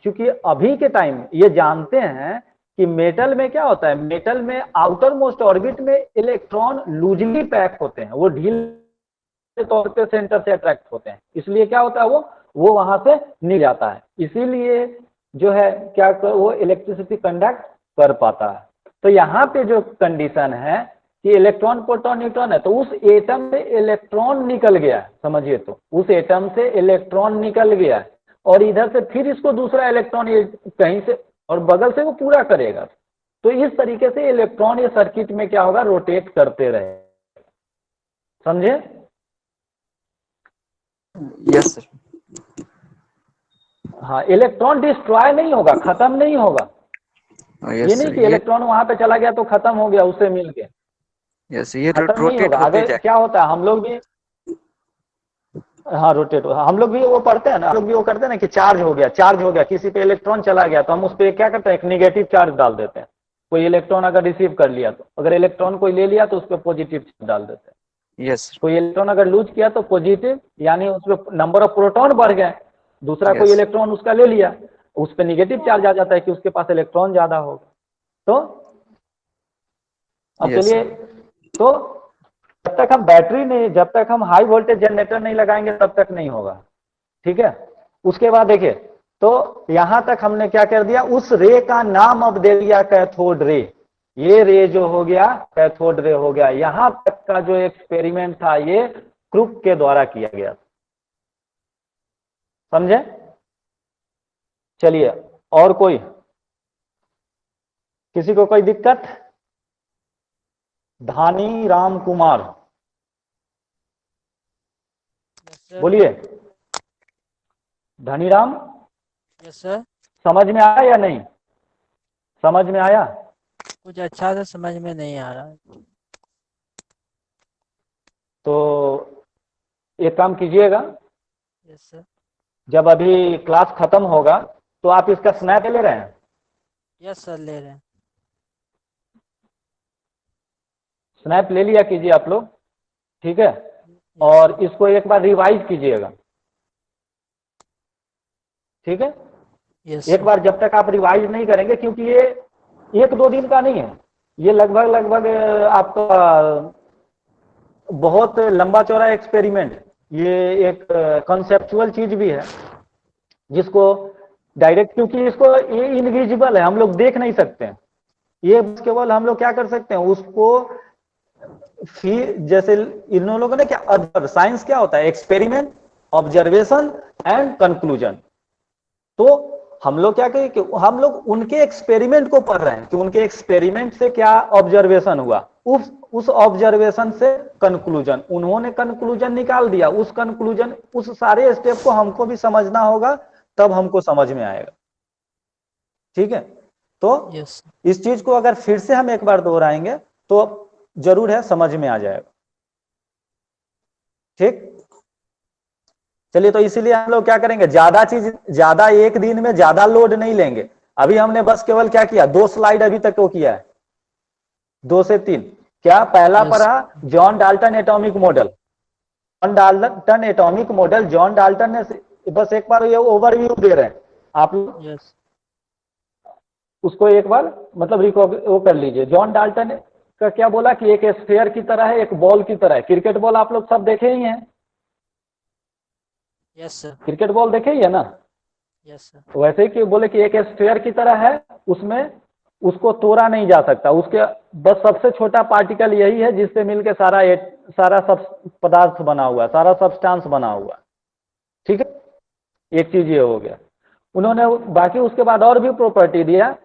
चूंकि अभी के टाइम ये जानते हैं कि मेटल में क्या होता है, मेटल में आउटर मोस्ट ऑर्बिट में इलेक्ट्रॉन लूजली पैक होते हैं, वो ढीले तौर पे सेंटर से अट्रैक्ट होते हैं, इसलिए क्या होता है, वो वहां से निकल जाता है, इसीलिए जो है क्या वो इलेक्ट्रिसिटी कंडक्ट कर पाता है। तो यहाँ पे जो कंडीशन है कि इलेक्ट्रॉन प्रोटॉन न्यूट्रॉन है, तो उस एटम से इलेक्ट्रॉन निकल गया है, समझिए, तो उस एटम से इलेक्ट्रॉन निकल गया है और इधर से फिर इसको दूसरा इलेक्ट्रॉन ये कहीं से और बगल से वो पूरा करेगा। तो इस तरीके से इलेक्ट्रॉन ये सर्किट में क्या होगा, रोटेट करते रहे। समझे? Yes sir. हाँ, इलेक्ट्रॉन डिस्ट्रॉय नहीं होगा, खत्म नहीं होगा। ये यस नहीं सर, कि इलेक्ट्रॉन वहां पे चला गया तो खत्म हो गया उससे मिलके, यस, ये खत्म नहीं रोटेट होगा। होते अगर जाए। क्या होता है, हम लोग भी, हाँ रोटेट, हम लोग भी वो पढ़ते हैं ना, हम लोग भी वो करते हैं ना कि चार्ज हो गया, चार्ज हो गया, किसी पे इलेक्ट्रॉन चला गया तो हम उस पर क्या करते हैं, एक निगेटिव चार्ज डाल देते हैं। कोई इलेक्ट्रॉन अगर रिसीव कर लिया, तो अगर इलेक्ट्रॉन कोई ले लिया तो उस पर पॉजिटिव डाल देते हैं। यस कोई इलेक्ट्रॉन अगर लूज किया तो पॉजिटिव, यानी उस पर नंबर ऑफ प्रोटॉन बढ़ गए। दूसरा कोई यस इलेक्ट्रॉन उसका ले लिया, उस पर निगेटिव चार्ज आ जाता है कि उसके पास इलेक्ट्रॉन ज्यादा होगा। तो अब यस चलिए, तो जब तक हम बैटरी नहीं, जब तक हम हाई वोल्टेज जनरेटर नहीं लगाएंगे तब तक नहीं होगा, ठीक है। उसके बाद देखिए, तो यहां तक हमने क्या कर दिया, उस रे का नाम अब दे दिया कैथोड रे। ये रे जो हो गया कैथोड रे हो गया। यहां तक का जो एक्सपेरिमेंट था ये क्रुक के द्वारा किया गया, समझे। चलिए, और कोई, किसी को कोई दिक्कत? धानी राम कुमार, यस सर। बोलिए। Dhaniram, yes sir. समझ में आया या नहीं? समझ में आया? कुछ अच्छा से समझ में नहीं आ रहा है। तो एक काम कीजिएगा, यस सर। जब अभी क्लास खत्म होगा तो आप इसका स्नैप ले रहे हैं? यस सर, ले रहे हैं। स्नैप ले लिया कीजिए आप लोग, ठीक है। यस और सर। इसको एक बार रिवाइज कीजिएगा, ठीक है। यस एक सर। बार जब तक आप रिवाइज नहीं करेंगे, क्योंकि ये 1-2 दिन का नहीं है, ये लगभग आपका बहुत लंबा चौड़ा एक्सपेरिमेंट। ये एक कॉन्सेप्चुअल चीज भी है जिसको डायरेक्ट, क्योंकि इसको ये इनविजिबल है, हम लोग देख नहीं सकते हैं। ये केवल हम लोग क्या कर सकते हैं, उसको फिर जैसे इन लोगों ने क्या, साइंस क्या होता है, एक्सपेरिमेंट, ऑब्जर्वेशन एंड कंक्लूजन। तो हम लोग क्या कहें कि हम लोग उनके एक्सपेरिमेंट को पढ़ रहे हैं कि उनके एक्सपेरिमेंट से क्या ऑब्जर्वेशन हुआ, उस ऑब्जर्वेशन से कंक्लूजन, उन्होंने कंक्लूजन निकाल दिया, उस कंक्लूजन, उस सारे स्टेप को हमको भी समझना होगा, तब हमको समझ में आएगा, ठीक है। तो यस। इस चीज को अगर फिर से हम एक बार दोहराएंगे तो जरूर है समझ में आ जाएगा, ठीक। चलिए, तो इसीलिए हम लोग क्या करेंगे, ज्यादा एक दिन में ज्यादा लोड नहीं लेंगे। अभी हमने बस केवल क्या किया, 2 स्लाइड अभी तक वो किया है, 2 से 3। क्या पहला Yes. पढ़ा, John Dalton atomic model. John Dalton atomic model, John Dalton ने बस एक बार ये ओवरव्यू दे रहे हैं आप लोग, यस। उसको एक बार मतलब वो कर लीजिए। जॉन डाल्टन का क्या बोला कि एक स्फीयर की तरह है, एक बॉल की तरह है। क्रिकेट बॉल आप लोग सब देखे ही हैं, यस सर। क्रिकेट बॉल देखे ही है ना। Yes sir. वैसे ही कि बोले कि एक स्फीयर की तरह है, उसमें उसको तोड़ा नहीं जा सकता, उसके बस सबसे छोटा पार्टिकल यही है जिससे मिलके सारा सब पदार्थ बना हुआ है, सारा सब्सटेंस बना हुआ है, ठीक है। एक चीज ये हो गया। उन्होंने बाकी उसके बाद और भी प्रॉपर्टी दिया।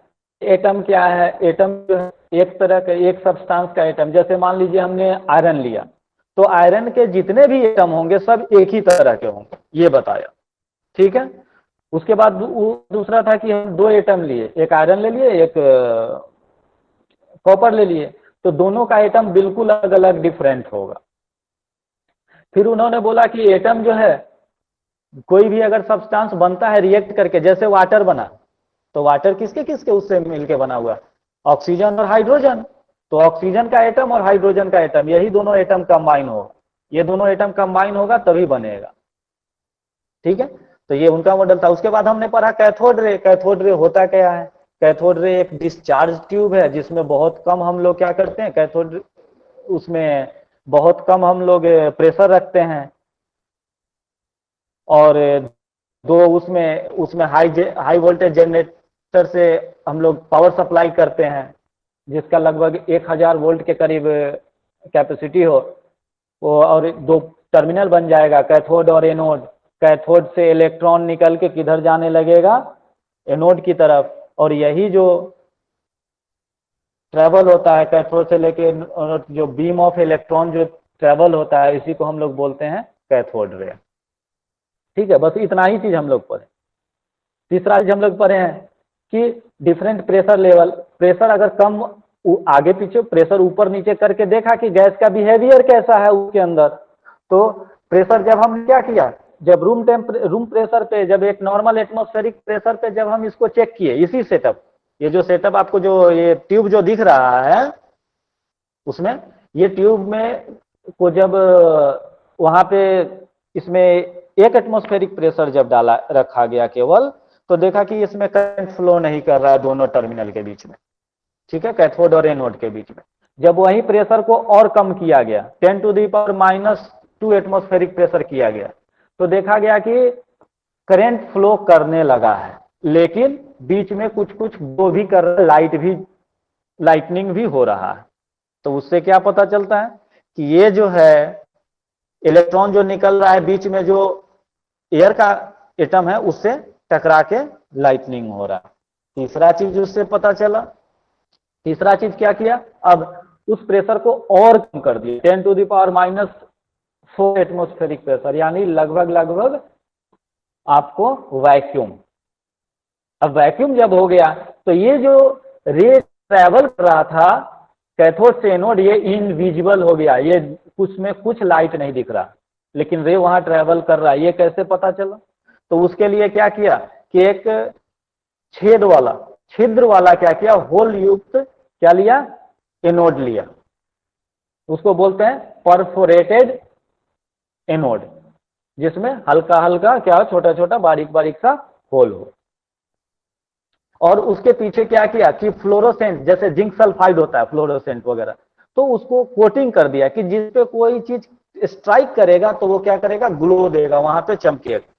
एटम क्या है, एटम जो है एक तरह का, एक सब्सटेंस का एटम। जैसे मान लीजिए हमने आयरन लिया, तो आयरन के जितने भी एटम होंगे सब एक ही तरह के होंगे, ये बताया, ठीक है। उसके बाद दूसरा था कि हम 2 एटम लिए, एक आयरन ले लिए, एक कॉपर ले लिए, तो दोनों का एटम बिल्कुल अलग अलग डिफरेंट होगा। फिर उन्होंने बोला कि एटम जो है, कोई भी अगर सब्सटेंस बनता है रिएक्ट करके, जैसे वाटर बना, तो वाटर किसके किसके उससे मिलके बना हुआ, ऑक्सीजन और हाइड्रोजन। तो ऑक्सीजन का एटम और हाइड्रोजन का एटम, यही दोनों एटम कंबाइन होगा, ये दोनों एटम कंबाइन होगा तभी बनेगा, ठीक है। तो ये उनका मॉडल था। उसके बाद हमने पढ़ा कैथोड रे। कैथोड रे होता क्या है, कैथोड रे एक डिस्चार्ज ट्यूब है जिसमें बहुत कम हम लोग क्या करते हैं, कैथोड उसमें बहुत कम हम लोग प्रेशर रखते हैं, और उसमें हाई वोल्टेज जनरेटर से हम लोग पावर सप्लाई करते हैं, जिसका लगभग 1000 वोल्ट के करीब कैपेसिटी हो वो, और 2 टर्मिनल बन जाएगा, कैथोड और एनोड। कैथोड से इलेक्ट्रॉन निकल के किधर जाने लगेगा, एनोड की तरफ, और यही जो ट्रेवल होता है कैथोड से लेके, जो बीम ऑफ इलेक्ट्रॉन जो ट्रेवल होता है, इसी को हम लोग बोलते हैं कैथोड रे, ठीक है। बस इतना ही चीज हम लोग पढ़े। तीसरा चीज हम लोग पढ़े हैं कि डिफरेंट प्रेशर लेवल, प्रेशर अगर कम, आगे पीछे प्रेशर ऊपर नीचे करके देखा कि गैस का बिहेवियर कैसा है उसके अंदर। तो प्रेशर जब हम क्या किया, जब रूम प्रेशर पे, जब एक नॉर्मल एटमॉस्फेरिक प्रेशर पे जब हम इसको चेक किए, इसी सेटअप, ये जो सेटअप आपको जो ये ट्यूब जो दिख रहा है उसमें, ये ट्यूब में को जब वहां पे इसमें 1 एटमॉस्फेरिक प्रेशर जब डाला रखा गया केवल, तो देखा कि इसमें करंट फ्लो नहीं कर रहा है दोनों टर्मिनल के बीच में, ठीक है, कैथोड और एनोड के बीच में। जब वही प्रेशर को और कम किया गया, 10⁻⁻2 एटमॉस्फेरिक प्रेशर किया गया, तो देखा गया कि करंट फ्लो करने लगा है, लेकिन बीच में कुछ कुछ वो भी कर रहा है, लाइटनिंग भी हो रहा है। तो उससे क्या पता चलता है कि ये जो है इलेक्ट्रॉन जो निकल रहा है बीच में, जो एयर का एटम है उससे टकरा के लाइटनिंग हो रहा है। तीसरा चीज उससे पता चला, तीसरा चीज क्या किया, अब उस प्रेशर को और कम कर दिया, 10⁻⁴ एटमॉस्फेरिक प्रेशर, यानी लगभग आपको वैक्यूम। अब वैक्यूम जब हो गया तो ये जो रे ट्रैवल कर रहा था कैथोड से एनोड, ये इनविजिबल हो गया, ये कुछ में कुछ लाइट नहीं दिख रहा, लेकिन रे वहां ट्रैवल कर रहा है। ये कैसे पता चला? तो उसके लिए क्या किया कि एक छिद्र वाला क्या किया, होल युक्त क्या लिया, एनोड लिया। उसको बोलते हैं परफोरेटेड एनोड, जिसमें हल्का हल्का क्या, छोटा छोटा बारीक सा होल हो। और उसके पीछे क्या किया कि फ्लोरोसेंट, जैसे जिंक सल्फाइड होता है फ्लोरोसेंट वगैरह, तो उसको कोटिंग कर दिया कि जिस पे कोई चीज स्ट्राइक करेगा तो वो क्या करेगा, ग्लो देगा, वहां पे चमकेगा।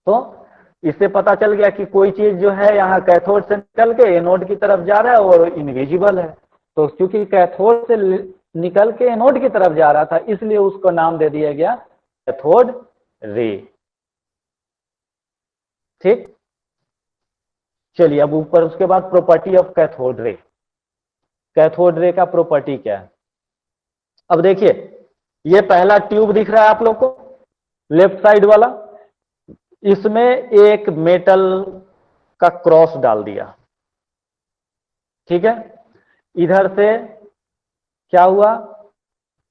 तो इससे पता चल गया कि कोई चीज जो है यहाँ कैथोड से निकल के एनोड की तरफ जा रहा है और इनविजिबल है। तो क्योंकि कैथोड से निकल के एनोड की तरफ जा रहा था, इसलिए उसको नाम दे दिया गया कैथोड रे। ठीक, चलिए अब ऊपर उसके बाद property of cathode ray. Cathode ray का प्रॉपर्टी क्या है? अब देखिए, ये पहला ट्यूब दिख रहा है आप लोग को, लेफ्ट साइड वाला, इसमें एक मेटल का क्रॉस डाल दिया, ठीक है। इधर से क्या हुआ,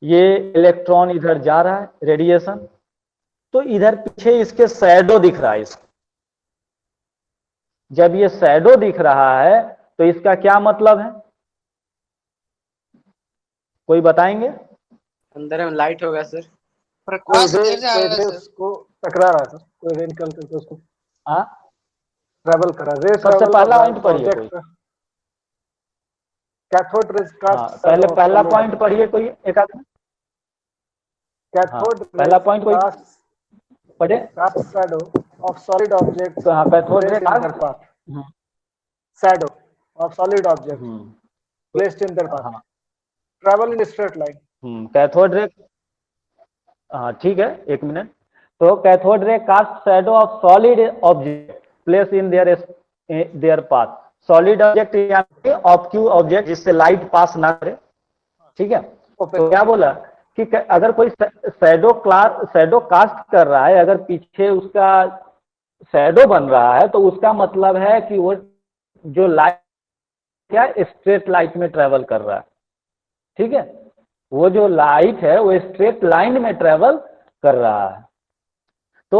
ये इलेक्ट्रॉन इधर जा रहा है, रेडिएशन, तो इधर पीछे इसके शैडो दिख रहा है इसको। जब ये शैडो दिख रहा है तो इसका क्या मतलब है, कोई बताएंगे? अंदर में लाइट होगा सर। प्रकाश इधर से आ रहा है सर, को टकरा रहा है सर, कोई रे निकल करके उसको हाँ ट्रैवल कर रहा है। रे सबसे पहला पॉइंट पढ़िए कोई। कैथोड रेज का पहले पहला पॉइंट पढ़िए कोई एक आदमी। कैथोड पहला पॉइंट कोई पढ़े। Cast shadow of solid object, तो हाँ, cathode ray shadow of solid object placed in their path travel in straight line. Cathode ray, हाँ ठीक है, एक मिनट। तो cathode ray cast shadow of solid object place in their path. Solid object यानी opaque object, जिससे light pass ना करे, ठीक है। तो क्या बोला कि अगर कोई शैडो कास्ट कर रहा है, अगर पीछे उसका शैडो बन रहा है, तो उसका मतलब है कि वो जो लाइट क्या स्ट्रेट लाइट में ट्रेवल कर रहा है, ठीक है। वो जो लाइट है वो स्ट्रेट लाइन में ट्रेवल कर रहा है। तो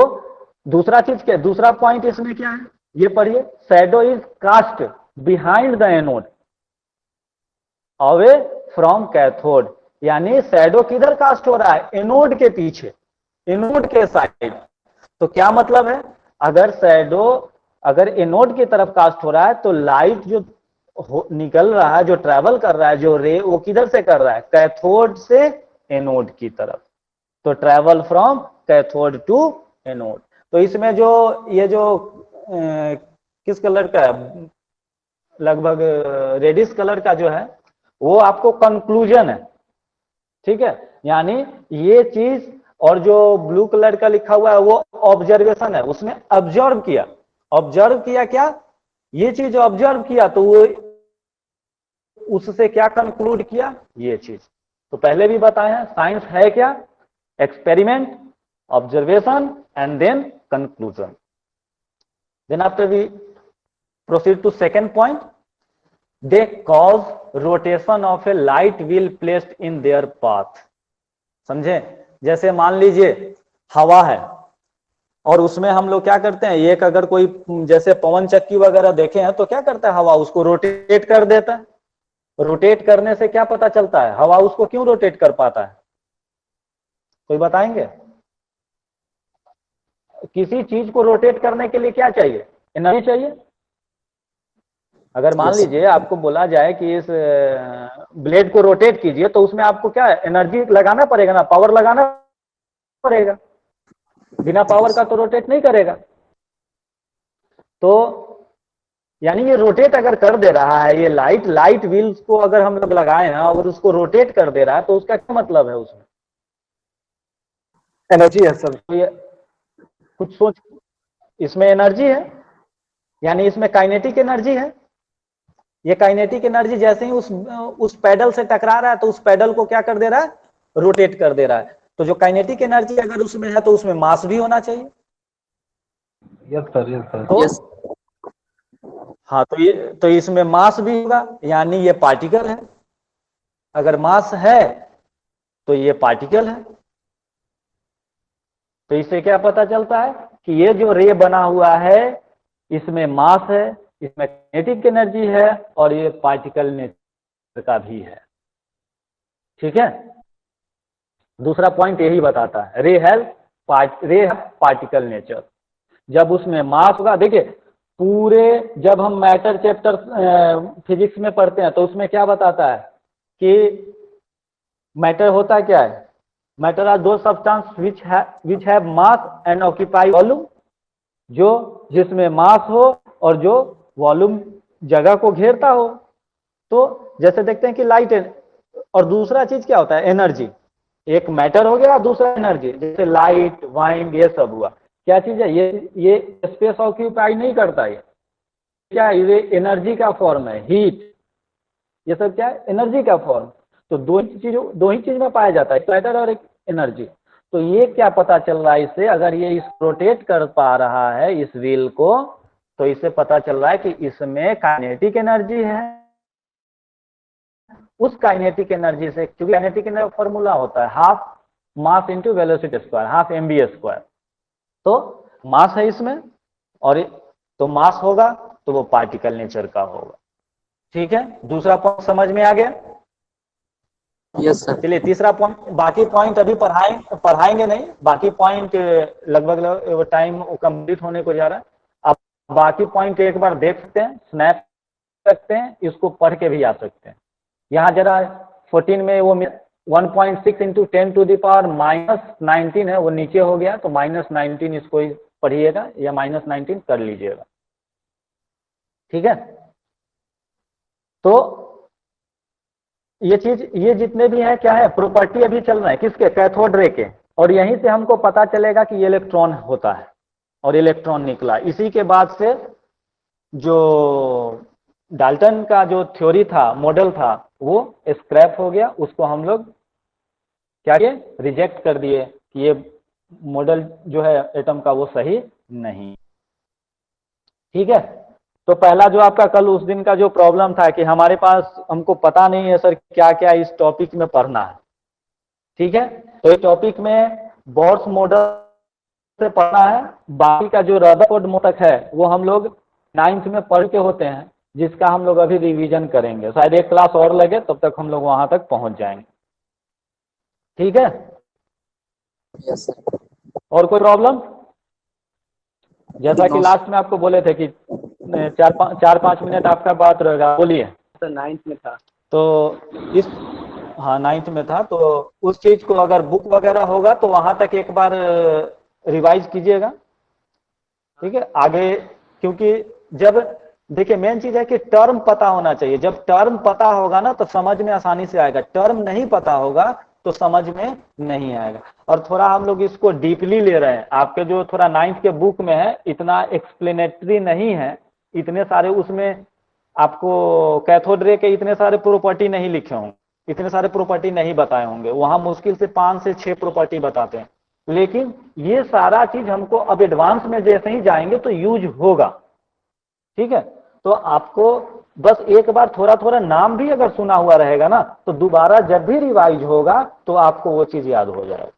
दूसरा चीज क्या, दूसरा पॉइंट इसमें क्या है, ये पढ़िए। Shadow is cast behind the anode away from cathode, यानी शैडो किधर कास्ट हो रहा है, एनोड के पीछे, एनोड के साइड। तो क्या मतलब है, अगर शैडो अगर एनोड की तरफ कास्ट हो रहा है तो लाइट जो निकल रहा है, जो ट्रैवल कर रहा है, जो रे, वो किधर से कर रहा है, कैथोड से एनोड की तरफ। तो travel from cathode to anode. तो इसमें जो ये जो किस कलर का है, लगभग रेडिश कलर का जो है, वो आपको कंक्लूजन है, ठीक है। यानी ये चीज, और जो ब्लू कलर का लिखा हुआ है वो ऑब्जर्वेशन है, उसने ऑब्जर्व किया क्या, ये चीज ऑब्जर्व किया, तो वो उससे क्या कंक्लूड किया, ये चीज। तो पहले भी बताए हैं, साइंस है क्या, experiment, observation and then conclusion. Then after we proceed to second point, they cause rotation of a light wheel placed in their path. समझे, जैसे मान लीजिए हवा है, और उसमें हम लोग क्या करते हैं, एक अगर कोई जैसे पवन चक्की वगैरह देखे हैं तो क्या करता है, हवा उसको रोटेट कर देता है। रोटेट करने से क्या पता चलता है, हवा उसको क्यों रोटेट कर पाता है, कोई बताएंगे? किसी चीज को रोटेट करने के लिए क्या चाहिए, एनर्जी चाहिए। अगर मान लीजिए आपको बोला जाए कि इस ब्लेड को रोटेट कीजिए तो उसमें आपको क्या है, एनर्जी लगाना पड़ेगा ना, पावर लगाना पड़ेगा, बिना पावर का तो रोटेट नहीं करेगा। तो यानी ये रोटेट अगर कर दे रहा है, ये लाइट व्हील्स को अगर हम लोग लगाए हैं और उसको रोटेट कर दे रहा है तो उसका क्या मतलब है, उसमें एनर्जी है सर। तो ये कुछ सोच, इसमें एनर्जी है, यानी इसमें काइनेटिक एनर्जी है। ये काइनेटिक एनर्जी जैसे ही उस पैडल से टकरा रहा है तो उस पैडल को क्या कर दे रहा है, रोटेट कर दे रहा है। तो जो काइनेटिक एनर्जी अगर उसमें है तो उसमें मास भी होना चाहिए। Yes sir, yes sir. तो हाँ, तो इसमें मास भी होगा, यानी ये पार्टिकल है। अगर मास है तो ये पार्टिकल है। तो इससे क्या पता चलता है कि ये जो रे बना हुआ है इसमें मास है, इसमें काइनेटिक एनर्जी है और ये पार्टिकल नेचर का भी है। ठीक है, दूसरा पॉइंट यही बताता है, रे है पार्टिकल नेचर। जब उसमें मास होगा, देखिए पूरे जब हम मैटर चैप्टर फिजिक्स में पढ़ते हैं तो उसमें क्या बताता है कि मैटर होता क्या है, मैटर आर दो substance which have mass and occupy volume, जो जिसमें मास हो और जो वॉल्यूम जगह को घेरता हो। तो जैसे देखते हैं कि लाइट है, और दूसरा चीज क्या होता है, एनर्जी। एक मैटर हो गया, दूसरा एनर्जी, जैसे लाइट वाइंड ये सब हुआ, क्या चीज है, ये स्पेस ऑक्यूपाई नहीं करता। ये क्या है, ये एनर्जी का फॉर्म है, हीट, ये सब क्या है, एनर्जी का फॉर्म। तो दो ही चीज में पाया जाता है, एक मैटर और एक एनर्जी। तो ये क्या पता चल रहा है इससे, अगर ये इस रोटेट कर पा रहा है इस व्हील को, तो इससे पता चल रहा है कि इसमें काइनेटिक एनर्जी है। उस काइनेटिक एनर्जी से, क्योंकि काइनेटिक एनर्जी का फॉर्मूला होता है half mass into velocity square, half mv square. तो मास है इसमें, और तो मास होगा तो वो पार्टिकल नेचर का होगा। ठीक है, दूसरा पॉइंट समझ में आ गया? Yes sir. चलिए तीसरा पॉइंट, बाकी पॉइंट अभी पढ़ाएंगे नहीं, बाकी पॉइंट लगभग टाइम कंप्लीट होने को जा रहा है। आप बाकी पॉइंट एक बार देख सकते हैं, स्नैप सकते हैं, इसको पढ़ के भी आ सकते हैं। यहाँ जरा 14 में वो 1.6 इंटू 10 टू द पावर -19 है, वो नीचे हो गया, तो -19 इसको ही पढ़िएगा या -19 कर लीजिएगा। ठीक है, तो ये जितने भी हैं क्या है, प्रॉपर्टी अभी चल रहा है किसके, कैथोड रे के, और यहीं से हमको पता चलेगा कि ये इलेक्ट्रॉन होता है और इलेक्ट्रॉन निकला। इसी के बाद से जो डाल्टन का जो थ्योरी था, मॉडल था, वो स्क्रैप हो गया, उसको हम लोग क्या किए, रिजेक्ट कर दिए कि ये मॉडल जो है एटम का वो सही नहीं। ठीक है, तो पहला जो आपका कल उस दिन का जो प्रॉब्लम था कि हमारे पास, हमको पता नहीं है सर क्या क्या इस टॉपिक में पढ़ना है। ठीक है, तो इस टॉपिक में बोर्स मॉडल से पढ़ना है, बाकी का जो रदरफोर्ड मॉडल है वो हम लोग 9th में पढ़ के होते हैं, जिसका हम लोग अभी रिवीजन करेंगे। शायद एक क्लास और लगे, तब तक हम लोग वहां तक पहुंच जाएंगे। ठीक है, यस सर। और कोई प्रॉब्लम? जैसा कि लास्ट में आपको बोले थे कि 4-5 मिनट आपका बात रहेगा, बोलिए। सर 9th में था। तो इस, हाँ 9th में था, तो उस चीज को अगर बुक वगैरह होगा तो वहां तक एक बार रिवाइज कीजिएगा। ठीक है, आगे, क्योंकि जब देखिए मेन चीज है कि टर्म पता होना चाहिए। जब टर्म पता होगा ना तो समझ में आसानी से आएगा, टर्म नहीं पता होगा तो समझ में नहीं आएगा। और थोड़ा हम लोग इसको डीपली ले रहे हैं, आपके जो थोड़ा 9th के बुक में है, इतना एक्सप्लेनेटरी नहीं है, इतने सारे उसमें आपको कैथोड रे के इतने सारे प्रॉपर्टी नहीं लिखे होंगे, इतने सारे प्रॉपर्टी नहीं बताए होंगे, वहां मुश्किल से 5 से 6 प्रॉपर्टी बताते हैं। लेकिन ये सारा चीज हमको अब एडवांस में जैसे ही जाएंगे तो यूज होगा। ठीक है, तो आपको बस एक बार थोड़ा थोड़ा नाम भी अगर सुना हुआ रहेगा ना, तो दोबारा जब भी रिवाइज होगा तो आपको वो चीज याद हो जाएगा।